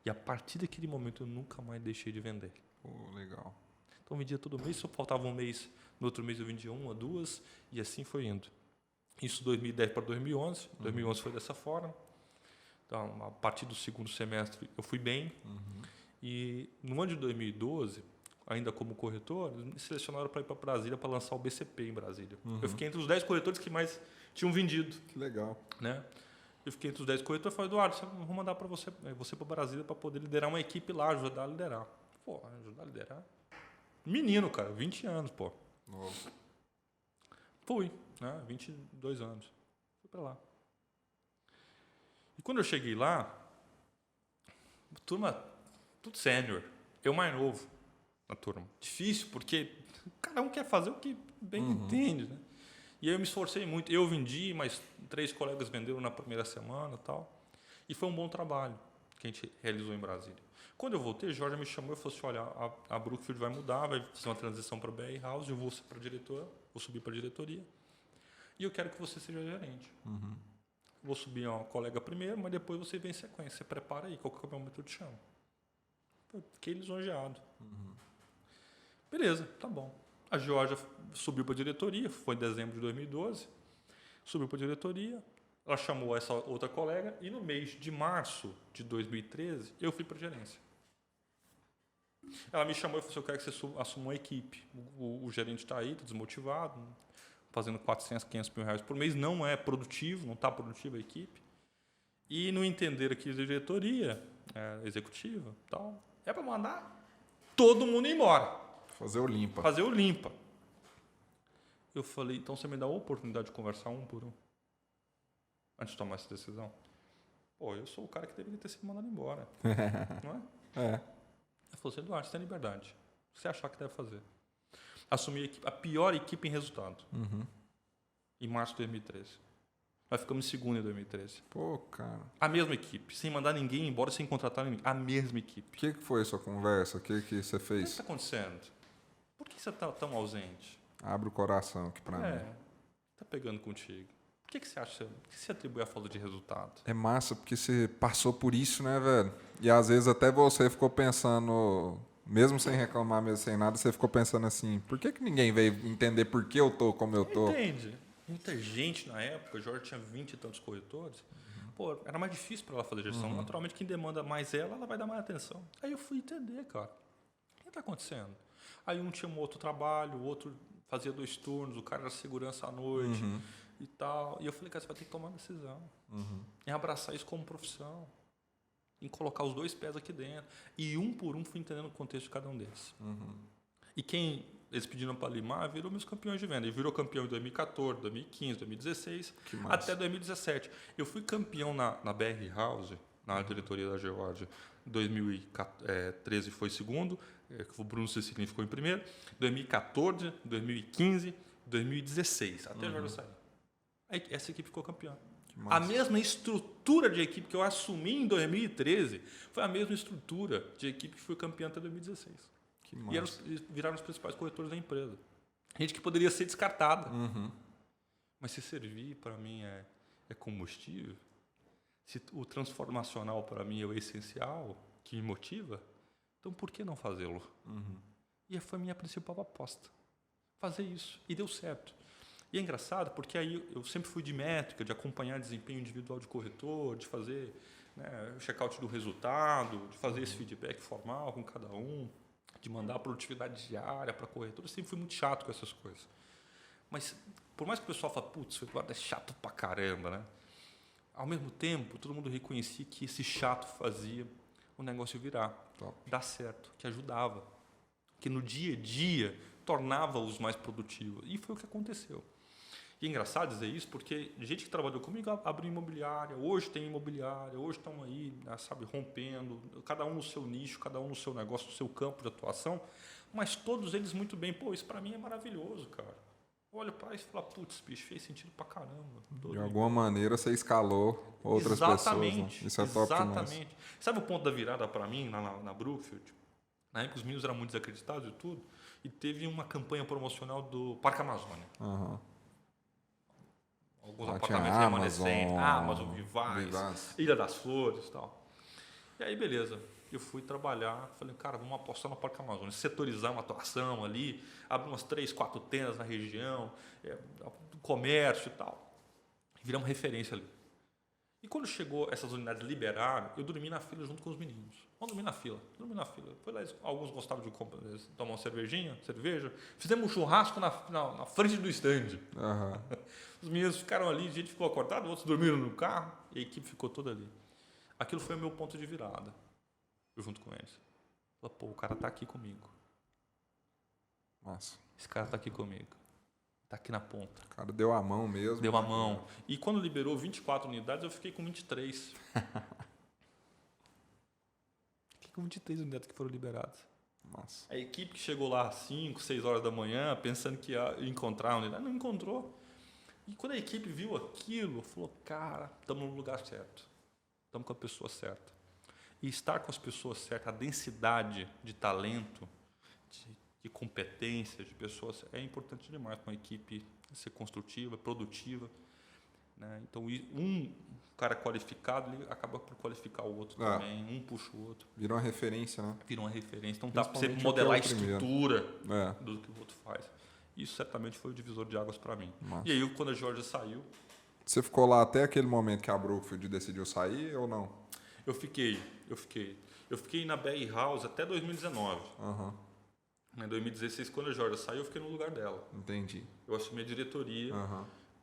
e a partir daquele momento eu nunca mais deixei de vender. Pô, legal. Então, eu vendia todo mês, só faltava um mês, no outro mês eu vendia 1, 2, e assim foi indo. Isso 2010 para 2011, 2011 foi dessa forma. Então, a partir do 2º semestre eu fui bem, e no ano de 2012, ainda como corretor, me selecionaram para ir para Brasília para lançar o BCP em Brasília. Eu fiquei entre os 10 corretores que mais tinham vendido. Que legal. Né? Eu fiquei entre os 10 corretores e falei, Eduardo, eu vou mandar para você para Brasília para poder liderar uma equipe lá, ajudar a liderar. Pô, ajudar a liderar? Menino, cara, 20 anos, pô. Novo. Fui, né? 22 anos. Fui para lá. E quando eu cheguei lá, turma, tudo sênior. Eu mais novo na turma. Difícil, porque cada um quer fazer o que bem entende, né? E aí eu me esforcei muito. Eu vendi, mas 3 colegas venderam na primeira semana e tal. E foi um bom trabalho que a gente realizou em Brasília. Quando eu voltei, a Geórgia me chamou e falou assim, olha, a Brookfield vai mudar, vai fazer uma transição para a BR House, eu vou ser para diretor, vou subir para a diretoria. E eu quero que você seja gerente. Vou subir uma colega primeiro, mas depois você vem em sequência. Você prepara aí, qualquer momento eu te chamo. Eu fiquei lisonjeado. Beleza, tá bom. A Geórgia subiu para a diretoria, foi em dezembro de 2012. Subiu para a diretoria, ela chamou essa outra colega e no mês de março de 2013 eu fui para a gerência. Ela me chamou e falou assim, eu quero que você assuma uma equipe. O gerente está aí, está desmotivado, fazendo 400, 500 mil reais por mês, não é produtivo, não está produtiva a equipe. E no entender aqui da diretoria, executiva e tal, é para mandar todo mundo embora. Fazer o limpa. Fazer o limpa. Eu falei, então você me dá a oportunidade de conversar um por um? Antes de tomar essa decisão? Pô, eu sou o cara que deveria ter sido mandado embora. Não é? É. Ele falou assim, Eduardo, você tem liberdade. O que você achar que deve fazer? Assumi a pior equipe em resultado. Em março de 2013. Nós ficamos em segundo em 2013. Pô, cara. A mesma equipe. Sem mandar ninguém embora, sem contratar ninguém. A mesma equipe. O que foi a sua conversa? O que você O que fez? está acontecendo? Por que você está tão ausente? Abre o coração aqui pra mim. Está pegando contigo. Por que você acha que você atribui a falta de resultado? É massa porque você passou por isso, né, velho? E às vezes até você ficou pensando, mesmo sem reclamar, mesmo sem nada, você ficou pensando assim, por que ninguém veio entender por que eu tô como eu tô? Entende? Muita gente na época, o Jorge tinha 20 e tantos corretores, pô, era mais difícil para ela fazer gestão. Naturalmente, quem demanda mais ela vai dar mais atenção. Aí eu fui entender, cara, o que está acontecendo? Aí um tinha um outro trabalho, o outro fazia 2 turnos, o cara era segurança à noite e tal. E eu falei, cara, você vai ter que tomar uma decisão. Em abraçar isso como profissão. Em colocar os 2 pés aqui dentro. E um por um fui entendendo o contexto de cada um deles. E quem eles pediram para limar virou meus campeões de venda. Ele virou campeão em 2014, 2015, 2016, até 2017. Eu fui campeão na BR House, na diretoria da Georgia. 2013 foi segundo, o Bruno Cecilini ficou em primeiro. 2014, 2015, 2016, até a Georgia sair. Essa equipe ficou campeã. A mesma estrutura de equipe que eu assumi em 2013 foi a mesma estrutura de equipe que foi campeã até 2016. E viraram os principais corretores da empresa. Gente que poderia ser descartada. Mas se servir, para mim, é combustível, se o transformacional, para mim, é o essencial, que me motiva, então por que não fazê-lo? E foi a minha principal aposta. Fazer isso. E deu certo. E é engraçado, porque aí eu sempre fui de métrica, de acompanhar desempenho individual de corretor, de fazer o check-out do resultado, de fazer esse feedback formal com cada um, de mandar a produtividade diária para corretor. Eu sempre fui muito chato com essas coisas. Mas, por mais que o pessoal fale, putz, o Eduardo é chato pra caramba, né? Ao mesmo tempo, todo mundo reconhecia que esse chato fazia o negócio virar, dar certo, que ajudava, que no dia a dia tornava-os mais produtivos. E foi o que aconteceu. E é engraçado dizer isso, porque gente que trabalhou comigo abriu imobiliária, hoje tem imobiliária, hoje estão aí, sabe, rompendo, cada um no seu nicho, cada um no seu negócio, no seu campo de atuação, mas todos eles muito bem. Pô, isso para mim é maravilhoso, cara. Olha para isso e fala, putz, bicho, fez sentido pra caramba. De alguma maneira você escalou outras pessoas. Né? Isso é top demais. Exatamente. Sabe o ponto da virada para mim, lá na Brookfield? Na época os meninos eram muito desacreditados e tudo, e teve uma campanha promocional do Parque Amazônia. Alguns apartamentos remanescentes, Amazon, Vivaz, Ilha das Flores e tal. E aí, beleza. Eu fui trabalhar, falei, cara, vamos apostar no Parque Amazônia, setorizar uma atuação ali, abrir umas 3, 4 tendas na região, comércio e tal. Viramos referência ali. E quando chegou essas unidades liberaram, eu dormi na fila junto com os meninos. Vamos dormir na fila. Foi lá, alguns gostavam de tomar uma cerveja. Fizemos um churrasco na frente do stand. Os meninos ficaram ali, a gente ficou acordado, outros dormiram no carro, e a equipe ficou toda ali. Aquilo foi o meu ponto de virada. Eu junto com eles. Falei, pô, o cara tá aqui comigo. Nossa. Esse cara tá aqui comigo. Tá aqui na ponta. O cara deu a mão mesmo. Deu a mão. E quando liberou 24 unidades, eu fiquei com 23. Fiquei com 23 unidades que foram liberadas. Nossa. A equipe que chegou lá às 5, 6 horas da manhã, pensando que ia encontrar a unidade, não encontrou. E quando a equipe viu aquilo, falou, cara, estamos no lugar certo. Estamos com a pessoa certa. E estar com as pessoas certas, a densidade de talento, de competência, de pessoas, é importante demais para uma equipe ser construtiva, produtiva. Né? Então, um cara qualificado, ele acaba por qualificar o outro também, um puxa o outro. Virou uma referência, né? Virou uma referência. Então, dá para você modelar a estrutura do que o outro faz. Isso certamente foi o divisor de águas para mim. Nossa. E aí, quando a Georgia saiu... Você ficou lá até aquele momento que a Brookfield decidiu sair ou não? Eu fiquei. Eu fiquei na BR House até 2019. Em 2016, quando a Georgia saiu, eu fiquei no lugar dela. Entendi. Eu assumi a diretoria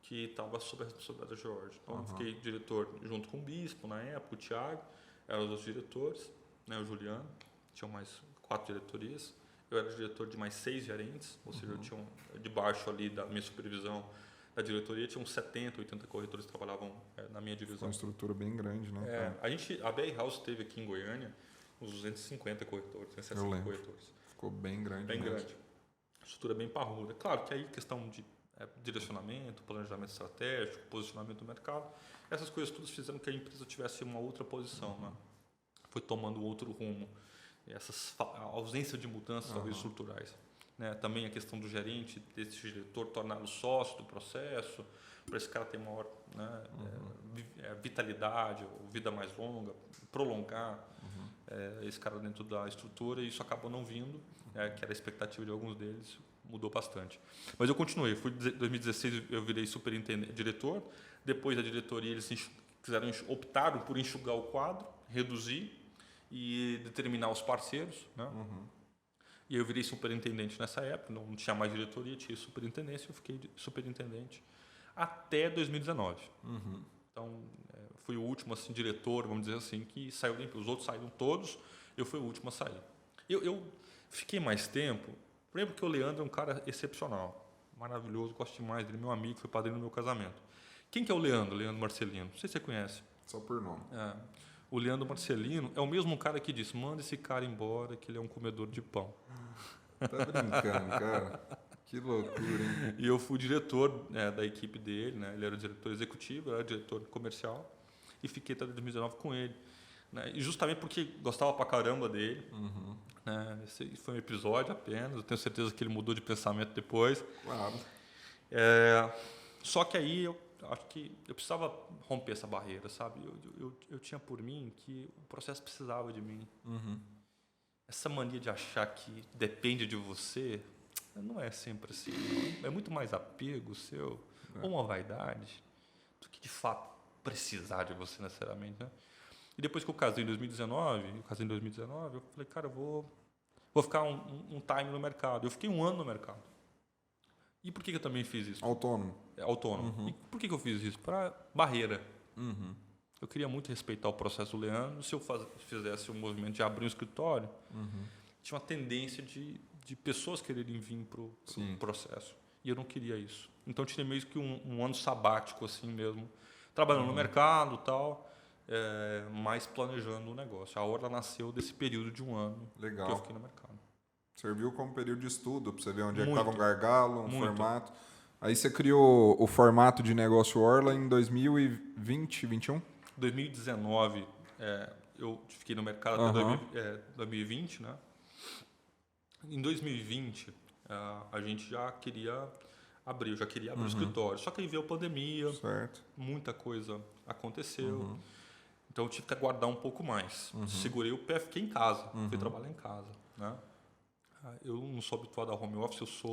que estava sob a responsabilidade da Georgia. Então, eu fiquei diretor junto com o Bispo, na época, o Thiago, eram os outros diretores, né, o Juliano, tinham mais 4 diretorias. Eu era diretor de mais 6 gerentes, ou seja, eu tinha debaixo ali da minha supervisão da diretoria, tinha uns 70, 80 corretores que trabalhavam na minha divisão. Uma estrutura bem grande, né? A BR House teve aqui em Goiânia uns 250 corretores, 260 corretores. Ficou bem grande. Bem grande. Estrutura bem parruda. Claro que aí questão de direcionamento, planejamento estratégico, posicionamento do mercado, essas coisas todas fizeram que a empresa tivesse uma outra posição, né? Foi tomando outro rumo. A ausência de mudanças, talvez, estruturais. Né? Também a questão do gerente, desse diretor, torná-lo sócio do processo, para esse cara ter maior, né, vitalidade, ou vida mais longa, prolongar esse cara dentro da estrutura, e isso acabou não vindo, que era a expectativa de alguns deles, mudou bastante. Mas eu continuei, em 2016 eu virei superintendente, diretor, depois da diretoria eles optaram por enxugar o quadro, reduzir e determinar os parceiros, né? E eu virei superintendente nessa época, não tinha mais diretoria, tinha superintendência, eu fiquei superintendente até 2019. Então, fui o último assim, diretor, vamos dizer assim, que saiu da empresa. Os outros saíram todos, eu fui o último a sair. Eu fiquei mais tempo, primeiro porque o Leandro é um cara excepcional, maravilhoso, gosto demais dele, meu amigo, foi padrinho do meu casamento. Quem que é o Leandro? Leandro Marcelino, não sei se você conhece. Só por nome. O Leandro Marcelino é o mesmo cara que disse, manda esse cara embora, que ele é um comedor de pão. Tá brincando, cara? Que loucura, hein? E eu fui diretor da equipe dele, né? Ele era o diretor executivo, eu era diretor comercial, e fiquei até 2019 com ele. Né? E justamente porque gostava pra caramba dele. Né? Esse foi um episódio apenas, eu tenho certeza que ele mudou de pensamento depois. Claro. Só que aí eu acho que eu precisava romper essa barreira, sabe? Eu tinha por mim que o processo precisava de mim. Essa mania de achar que depende de você não é sempre assim. Não. É muito mais apego seu, ou uma vaidade, do que de fato precisar de você necessariamente. Né? E depois que eu casei em 2019, eu falei, cara, eu vou ficar um time no mercado. Eu fiquei 1 ano no mercado. E por que eu também fiz isso? Autônomo. Autônomo. E por que eu fiz isso? Para barreira. Eu queria muito respeitar o processo do Leandro. Se eu fizesse um movimento de abrir um escritório, tinha uma tendência de pessoas quererem vir para o processo. E eu não queria isso. Então, eu tirei meio que um ano sabático, assim mesmo, trabalhando no mercado e tal, mas planejando o negócio. A Orla nasceu desse período de 1 ano que eu fiquei no mercado. Serviu como período de estudo, para você ver onde Muito. estava um gargalo, Muito. formato. Aí você criou o formato de negócio Orla em 2020, 2021? 2019, eu fiquei no mercado até 2020, né? Em 2020, a gente já queria abrir, o escritório. Só que aí veio a pandemia, muita coisa aconteceu. Então eu tive que aguardar um pouco mais. Segurei o pé, fiquei em casa, fui trabalhar em casa, né? Eu não sou habituado ao home office,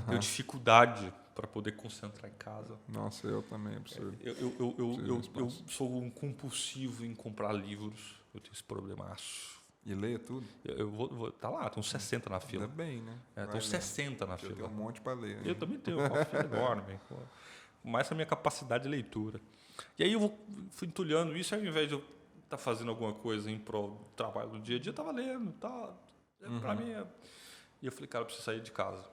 tenho dificuldade para poder concentrar em casa. Nossa, eu também, absurdo. Eu sou um compulsivo em comprar livros, eu tenho esse problemaço. E lê tudo? Tá lá, tem uns 60 na fila. Ainda bem, né? Tem uns 60 na fila. Eu tenho um monte para ler. Eu também tenho uma fila enorme. Mais a minha capacidade de leitura. E aí eu fui entulhando isso, ao invés de eu estar fazendo alguma coisa em prol do trabalho do dia a dia, eu estava lendo. Para mim... E eu falei, cara, eu preciso sair de casa.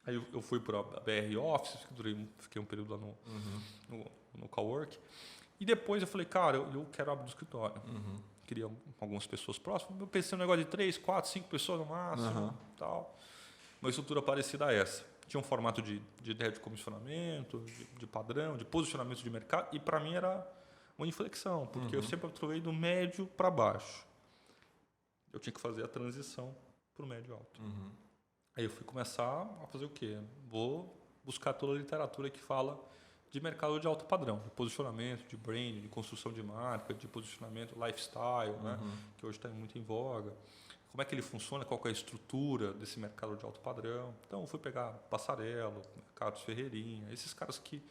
Aí eu fui para a BR Office, fiquei um período lá no cowork. E depois eu falei, cara, eu quero abrir um escritório. Queria algumas pessoas próximas. Eu pensei no negócio de 3, 4, 5 pessoas no máximo. Tal. Uma estrutura parecida a essa. Tinha um formato de ideia de comissionamento, de padrão, de posicionamento de mercado. E para mim era uma inflexão, porque eu sempre atuei do médio para baixo. Eu tinha que fazer a transição para o médio alto. Aí eu fui começar a fazer o quê? Vou buscar toda a literatura que fala de mercado de alto padrão, de posicionamento, de branding, de construção de marca, de posicionamento, lifestyle, né? Que hoje está muito em voga. Como é que ele funciona, qual que é a estrutura desse mercado de alto padrão. Então, eu fui pegar Passarello, Carlos Ferreirinha, esses caras que...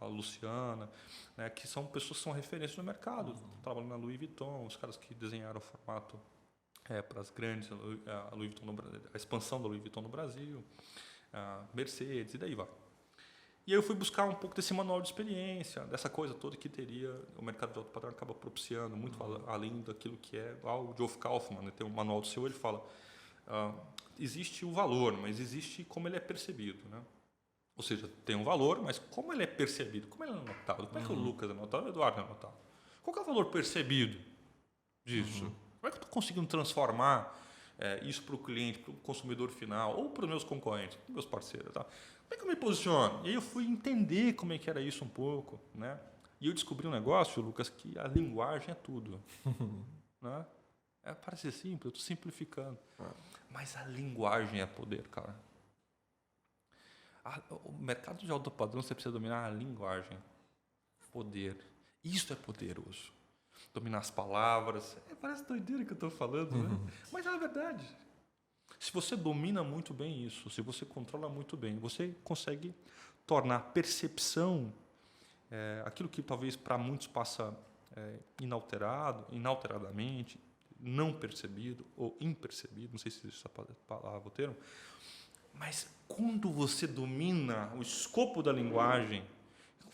a Luciana, né, que são pessoas que são referências no mercado, trabalhando na Louis Vuitton, os caras que desenharam o formato para as grandes, a Louis Vuitton a expansão da Louis Vuitton no Brasil, a Mercedes, e daí vai. E aí eu fui buscar um pouco desse manual de experiência, dessa coisa toda que teria, o mercado de alto padrão acaba propiciando, muito além daquilo que é. O Geoff Kaufman, né, tem um manual do seu, ele fala, existe o valor, mas existe como ele é percebido. Né? Ou seja, tem um valor, mas como ele é percebido, como ele é notado, como é que o Lucas é notado, o Eduardo é notado. Qual que é o valor percebido disso? Como é que eu estou conseguindo transformar isso para o cliente, para o consumidor final, ou para os meus concorrentes, para os meus parceiros? Tá? Como é que eu me posiciono? E aí eu fui entender como é que era isso um pouco. Né? E eu descobri um negócio, Lucas, que a linguagem é tudo. Né? Parece simples, eu estou simplificando. Mas a linguagem é poder, cara. O mercado de alto padrão, você precisa dominar a linguagem. Poder. Isso é poderoso. Dominar as palavras. Parece doideira que eu estou falando, né? Mas é a verdade. Se você domina muito bem isso, se você controla muito bem, você consegue tornar a percepção, aquilo que talvez para muitos passa inalteradamente, não percebido ou impercebido, não sei se essa palavra é o termo, mas quando você domina o escopo da linguagem,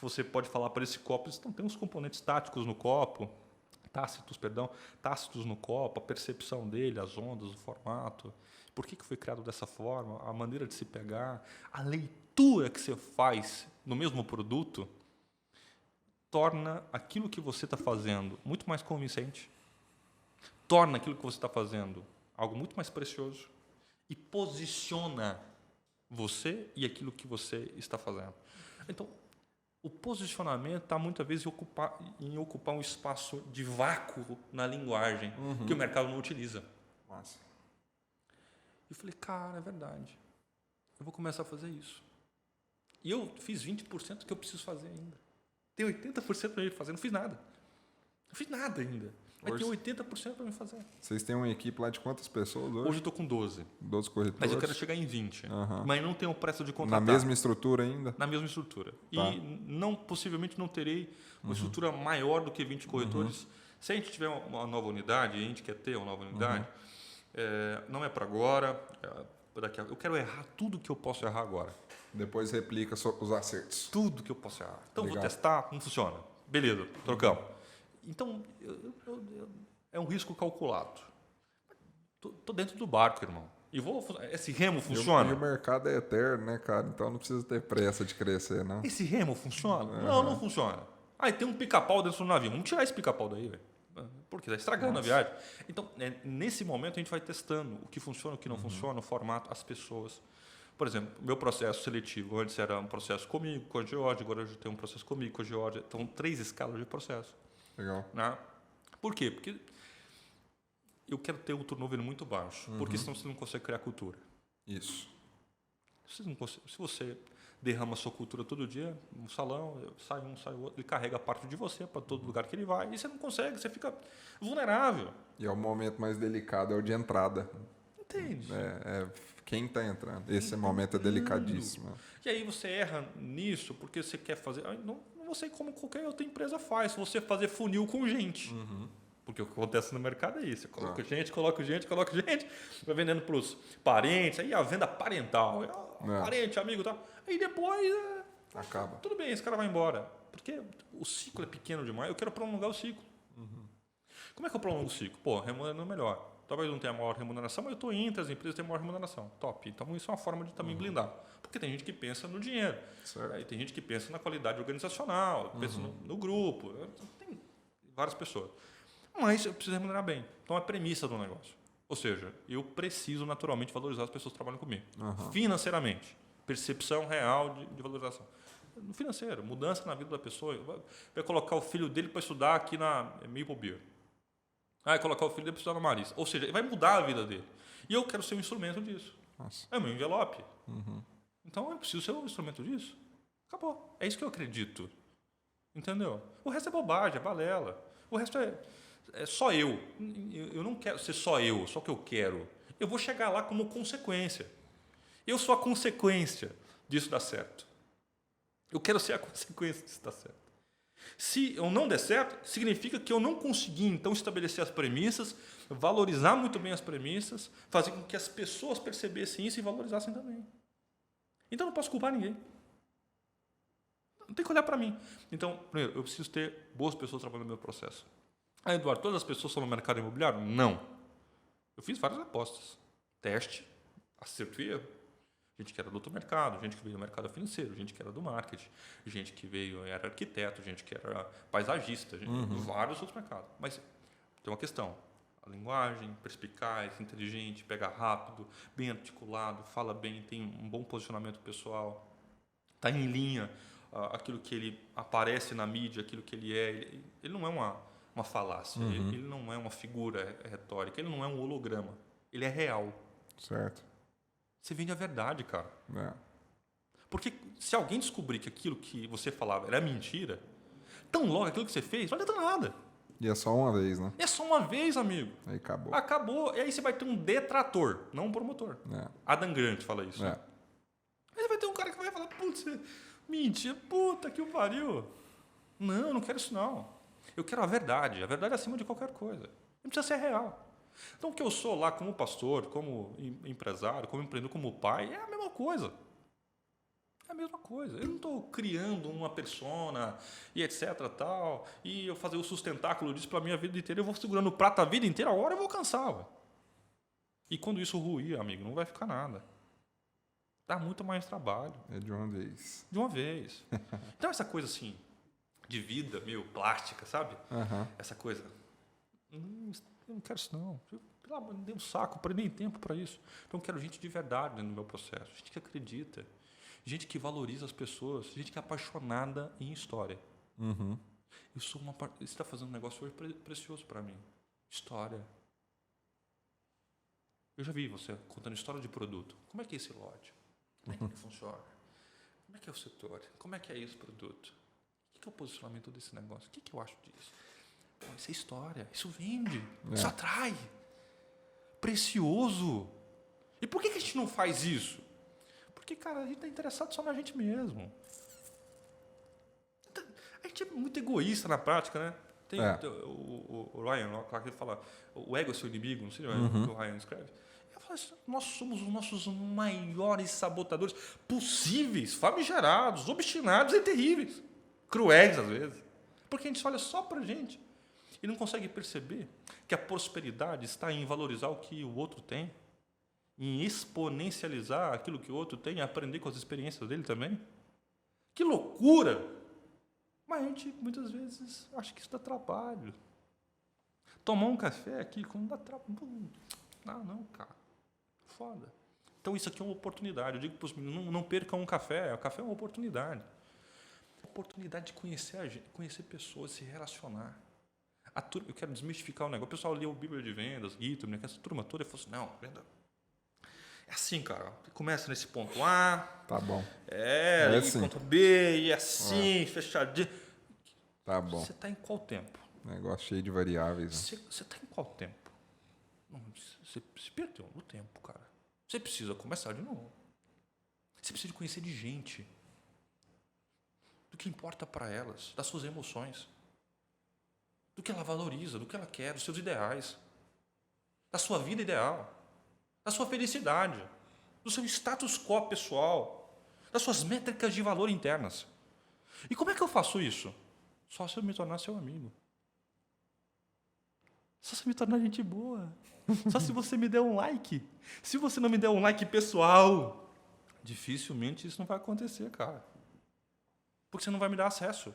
você pode falar para esse copo, então tem uns componentes táticos no copo, tácitos no copo, a percepção dele, as ondas, o formato, por que foi criado dessa forma, a maneira de se pegar, a leitura que você faz no mesmo produto, torna aquilo que você está fazendo muito mais convincente, torna aquilo que você está fazendo algo muito mais precioso e posiciona você e aquilo que você está fazendo. Então, o posicionamento está muitas vezes em ocupar um espaço de vácuo na linguagem que o mercado não utiliza. Massa. E eu falei, cara, é verdade. Eu vou começar a fazer isso. E eu fiz 20% do que eu preciso fazer ainda. Tem 80% para eu fazer, não fiz nada. Não fiz nada ainda. Mas tem 80% para me fazer. Vocês têm uma equipe lá de quantas pessoas hoje? Hoje eu estou com 12. 12 corretores? Mas eu quero chegar em 20. Mas não tenho pressa de contratar. Na mesma estrutura ainda? Na mesma estrutura. Tá. E possivelmente não terei uma estrutura maior do que 20 corretores. Se a gente tiver uma nova unidade, e a gente quer ter uma nova unidade, não é para agora. Eu quero errar tudo que eu posso errar agora. Depois replica os acertos. Tudo que eu posso errar. Então, Legal. vou testar, não funciona. Beleza, trocamos. Então, é um risco calculado. Tô dentro do barco, irmão. E esse remo funciona? E o mercado é eterno, né, cara? Então não precisa ter pressa de crescer, não. Esse remo funciona? Não funciona. Tem um pica-pau dentro do navio. Vamos tirar esse pica-pau daí, velho. Porque está estragando a viagem. Então, nesse momento, a gente vai testando o que funciona, o que não funciona, o formato, as pessoas. Por exemplo, meu processo seletivo, antes era um processo comigo, com a George, agora eu tenho um processo comigo, com a George. Então, 3 escalas de processo. Legal. Né? Por quê? Porque eu quero ter um turnover muito baixo, porque senão você não consegue criar cultura. Isso. Se você derrama a sua cultura todo dia no salão, sai um, sai o outro, ele carrega a parte de você para todo lugar que ele vai, e você não consegue, você fica vulnerável. E é o momento mais delicado, é o de entrada. Entende? Quem está entrando. Esse momento é delicadíssimo. E aí você erra nisso porque você quer fazer... Não sei como qualquer outra empresa faz, se você fazer funil com gente. Porque o que acontece no mercado é isso. Você coloca gente, vai vendendo para os parentes, aí a venda parental. Parente, amigo e tal. Aí depois... Acaba. Tudo bem, esse cara vai embora. Porque o ciclo é pequeno demais, eu quero prolongar o ciclo. Como é que eu prolongo o ciclo? Remunerando melhor. Talvez não tenha maior remuneração, mas eu estou entre as empresas que têm maior remuneração. Top. Então, isso é uma forma de também blindar. Porque tem gente que pensa no dinheiro. Aí tem gente que pensa na qualidade organizacional, pensa no grupo. Tem várias pessoas. Mas eu preciso remunerar bem. Então, é a premissa do negócio. Ou seja, eu preciso naturalmente valorizar as pessoas que trabalham comigo. Financeiramente. Percepção real de valorização. No financeiro, mudança na vida da pessoa. Vai colocar o filho dele para estudar aqui na Maple Beer. Colocar o filho dele para estudar na Marista. Ou seja, vai mudar a vida dele. E eu quero ser um instrumento disso. Nossa. É o meu envelope. Então, eu preciso ser um instrumento disso. Acabou. É isso que eu acredito. Entendeu? O resto é bobagem, é balela. O resto é só eu. Eu não quero ser só o que eu quero. Eu vou chegar lá como consequência. Eu sou a consequência disso dar certo. Eu quero ser a consequência disso dar certo. Se eu não der certo, significa que eu não consegui, então, estabelecer as premissas, valorizar muito bem as premissas, fazer com que as pessoas percebessem isso e valorizassem também. Então, eu não posso culpar ninguém. Não tem que olhar para mim. Então, primeiro, eu preciso ter boas pessoas trabalhando no meu processo. Ah, Eduardo, todas as pessoas estão no mercado imobiliário? Não. Eu fiz várias apostas. Teste, acerto e erro. Gente que era do outro mercado, gente que veio do mercado financeiro, gente que era do marketing, gente que veio era arquiteto, gente que era paisagista, vários outros mercados. Mas tem uma questão. A linguagem, perspicaz, inteligente, pega rápido, bem articulado, fala bem, tem um bom posicionamento pessoal, está em linha aquilo que ele aparece na mídia, aquilo que ele é. Ele não é uma falácia, ele não é uma figura retórica, ele não é um holograma, ele é real. Certo. Você vende a verdade, cara. É. Porque se alguém descobrir que aquilo que você falava era mentira, tão logo aquilo que você fez, não adianta nada. E é só uma vez, né? É só uma vez, amigo. Aí acabou. Acabou. E aí você vai ter um detrator, não um promotor. É. Adam Grant fala isso. É. Aí você vai ter um cara que vai falar, putz, mentira, puta que o pariu. Não, eu não quero isso não. Eu quero a verdade acima de qualquer coisa. Não precisa ser real. Então, o que eu sou lá como pastor, como empresário, como empreendedor, como pai, é a mesma coisa. É a mesma coisa. Eu não estou criando uma persona e etc. tal, e eu fazer o sustentáculo disso para a minha vida inteira. Eu vou segurando o prato a vida inteira, agora eu vou cansar. Véio. E quando isso ruir, amigo, não vai ficar nada. Dá muito mais trabalho. É de uma vez. De uma vez. Então, essa coisa assim, de vida meio plástica, sabe? Essa coisa... Eu não quero isso não. Pelo amor, não dei um saco, perdi nem tempo para isso. Então eu quero gente de verdade no meu processo, gente que acredita, gente que valoriza as pessoas, gente que é apaixonada em história. Eu sou você está fazendo um negócio hoje precioso para mim. História. Eu já vi você contando história de produto. Como é que é esse lote? Como é que ele funciona? Como é que é o setor? Como é que é esse produto? O que é o posicionamento desse negócio? O que eu acho disso? Pô, isso é história, isso vende, isso atrai. Precioso. E por que a gente não faz isso? Porque, cara, a gente está interessado só na gente mesmo. A gente é muito egoísta na prática, né? Tem o Ryan Locke, ele fala, o ego é seu inimigo, não sei o que o Ryan escreve. Ele fala assim, nós somos os nossos maiores sabotadores possíveis, famigerados, obstinados e terríveis. Cruéis, às vezes. Porque a gente olha só pra gente. E não consegue perceber que a prosperidade está em valorizar o que o outro tem, em exponencializar aquilo que o outro tem, aprender com as experiências dele também. Que loucura! Mas a gente, muitas vezes, acha que isso dá trabalho. Tomar um café aqui, quando dá trabalho... Não, cara. Foda. Então, isso aqui é uma oportunidade. Eu digo para os meninos, não percam um café. O café é uma oportunidade. Oportunidade de conhecer pessoas, se relacionar. Eu quero desmistificar o negócio. O pessoal leu Bíblia de Vendas, Guito, essa turma toda, e falou assim, não, venda. É assim, cara. Começa nesse ponto A. Tá bom. E assim. Ponto B, e assim, fechadinho. Tá bom. Você está em qual tempo? Negócio cheio de variáveis. Né? Você está em qual tempo? Você se perdeu no tempo, cara. Você precisa começar de novo. Você precisa de conhecer de gente. Do que importa para elas, das suas emoções. Do que ela valoriza, do que ela quer, dos seus ideais, da sua vida ideal, da sua felicidade, do seu status quo pessoal, das suas métricas de valor internas. E como é que eu faço isso? Só se eu me tornar seu amigo. Só se eu me tornar gente boa. Só se você me der um like. Se você não me der um like pessoal, dificilmente isso não vai acontecer, cara. Porque você não vai me dar acesso.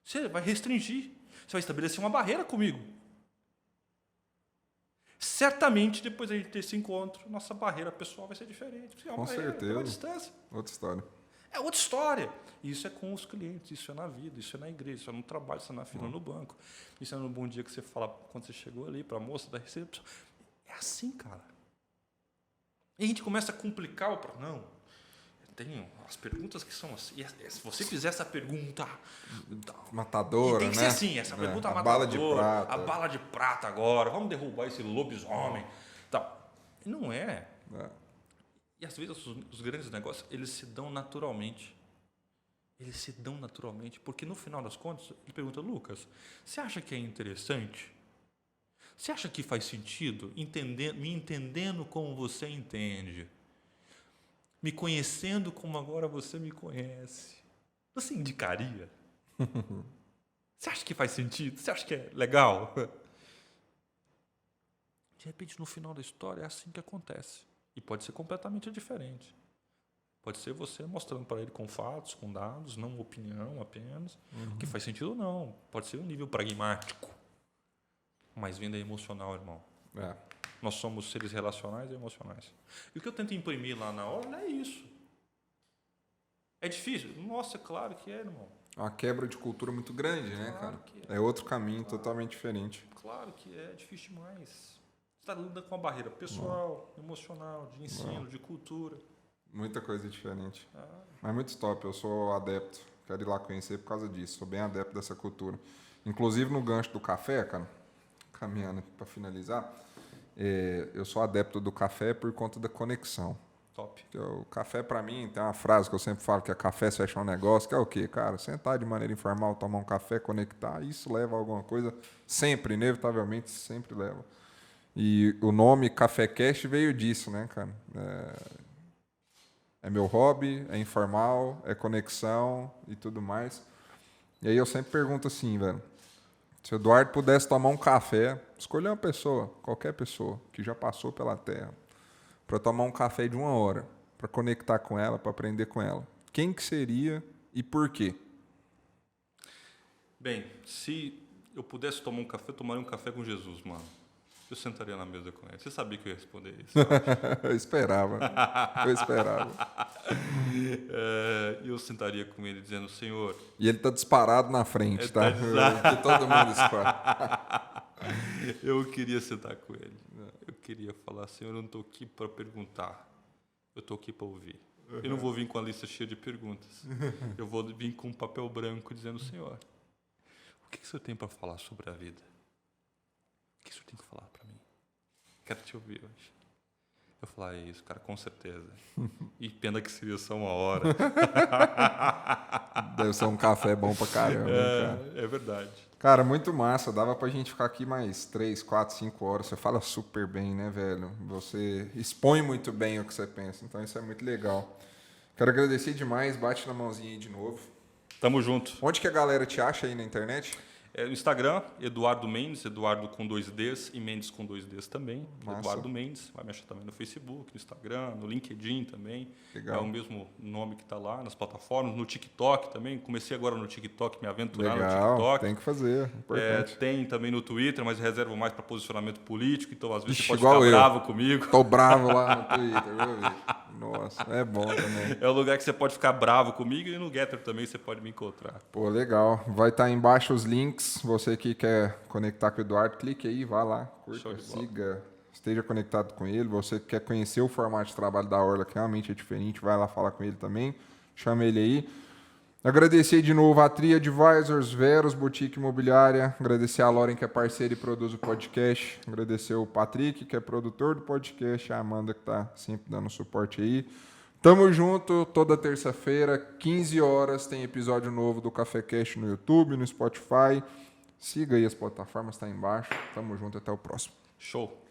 Você vai restringir. Você vai estabelecer uma barreira comigo. Certamente, depois da gente ter esse encontro, nossa barreira pessoal vai ser diferente. Com certeza. Uma distância. Outra história. É outra história. Isso é com os clientes, isso é na vida, isso é na igreja, isso é no trabalho, isso é na fila no banco. Isso é no bom dia que você fala quando você chegou ali para a moça da recepção. É assim, cara. E a gente começa a complicar o... Não, tem as perguntas que são assim. Se você fizer essa pergunta... Matadora, tem que ser assim, essa pergunta a matadora. Bala de prata. A bala de prata agora. Vamos derrubar esse lobisomem. Tal. Não é. E às vezes os grandes negócios, eles se dão naturalmente. Eles se dão naturalmente. Porque no final das contas, ele pergunta, Lucas, você acha que é interessante? Você acha que faz sentido? Me entendendo como você entende. Me conhecendo como agora você me conhece. Você indicaria? Você acha que faz sentido? Você acha que é legal? De repente, no final da história, é assim que acontece. E pode ser completamente diferente. Pode ser você mostrando para ele com fatos, com dados, não opinião apenas, o que faz sentido ou não. Pode ser um nível pragmático. Mas vindo é emocional, irmão. É. Nós somos seres relacionais e emocionais. E o que eu tento imprimir lá na hora é isso. É difícil? Nossa, é claro que é, irmão. Uma quebra de cultura muito grande, né, Claro cara? que É outro caminho totalmente diferente. Claro que é difícil demais. Você está lidando com uma barreira pessoal, emocional, de ensino, de cultura. Muita coisa diferente. Mas muito top, eu sou adepto. Quero ir lá conhecer por causa disso. Sou bem adepto dessa cultura. Inclusive no gancho do café, cara, caminhando para finalizar, eu sou adepto do café por conta da conexão. Top. O café, para mim, tem uma frase que eu sempre falo, que é café se fecha um negócio, que é o quê, cara? Sentar de maneira informal, tomar um café, conectar, isso leva a alguma coisa, sempre, inevitavelmente, sempre leva. E o nome Café Cast veio disso, né, cara? É meu hobby, é informal, é conexão e tudo mais. E aí eu sempre pergunto assim, velho, se o Eduardo pudesse tomar um café, escolher uma pessoa, qualquer pessoa, que já passou pela Terra, para tomar um café de 1 hora, para conectar com ela, para aprender com ela, quem que seria e por quê? Bem, se eu pudesse tomar um café, eu tomaria um café com Jesus, mano. Eu sentaria na mesa com ele. Você sabia que eu ia responder isso? Eu esperava. E eu sentaria com ele dizendo, Senhor... E ele tá disparado na frente, tá? Que todo mundo dispara. Eu queria sentar com ele. Eu queria falar, Senhor, eu não estou aqui para perguntar. Eu estou aqui para ouvir. Eu não vou vir com a lista cheia de perguntas. Eu vou vir com um papel branco dizendo, Senhor, o que o Senhor tem para falar sobre a vida? O que o Senhor tem que falar para mim? Quero te ouvir hoje. Eu falar isso, cara, com certeza. E pena que seria só 1 hora. Deve ser um café bom pra caramba, cara. É verdade. Cara, muito massa. Dava pra gente ficar aqui mais 3, 4, 5 horas. Você fala super bem, né, velho? Você expõe muito bem o que você pensa. Então isso é muito legal. Quero agradecer demais. Bate na mãozinha aí de novo. Tamo junto. Onde que a galera te acha aí na internet? No Instagram, Eduardo Mendes, Eduardo com 2 Ds e Mendes com 2 Ds também. Massa. Eduardo Mendes, vai me achar também no Facebook, no Instagram, no LinkedIn também. Legal. É o mesmo nome que está lá nas plataformas, no TikTok também. Comecei agora no TikTok, me aventurar no TikTok. Tem que fazer, importante. Tem também no Twitter, mas reservo mais para posicionamento político, então às vezes Ixi, você pode ficar bravo comigo. Tô bravo lá no Twitter, viu? Nossa, é bom também. É o lugar que você pode ficar bravo comigo e no Getter também você pode me encontrar. Pô, legal. Vai estar embaixo os links. Você que quer conectar com o Eduardo, clique aí, vá lá, curta, siga, esteja conectado com ele. Você que quer conhecer o formato de trabalho da Orla, que realmente é diferente, vai lá falar com ele também. Chama ele aí. Agradecer de novo a Tri Advisors, Veros, Boutique Imobiliária. Agradecer a Lauren, que é parceira e produz o podcast. Agradecer o Patrick, que é produtor do podcast. A Amanda, que está sempre dando suporte aí. Tamo junto, toda terça-feira, 15 horas, tem episódio novo do Café Cast no YouTube, no Spotify. Siga aí as plataformas, tá aí embaixo. Tamo junto, até o próximo. Show!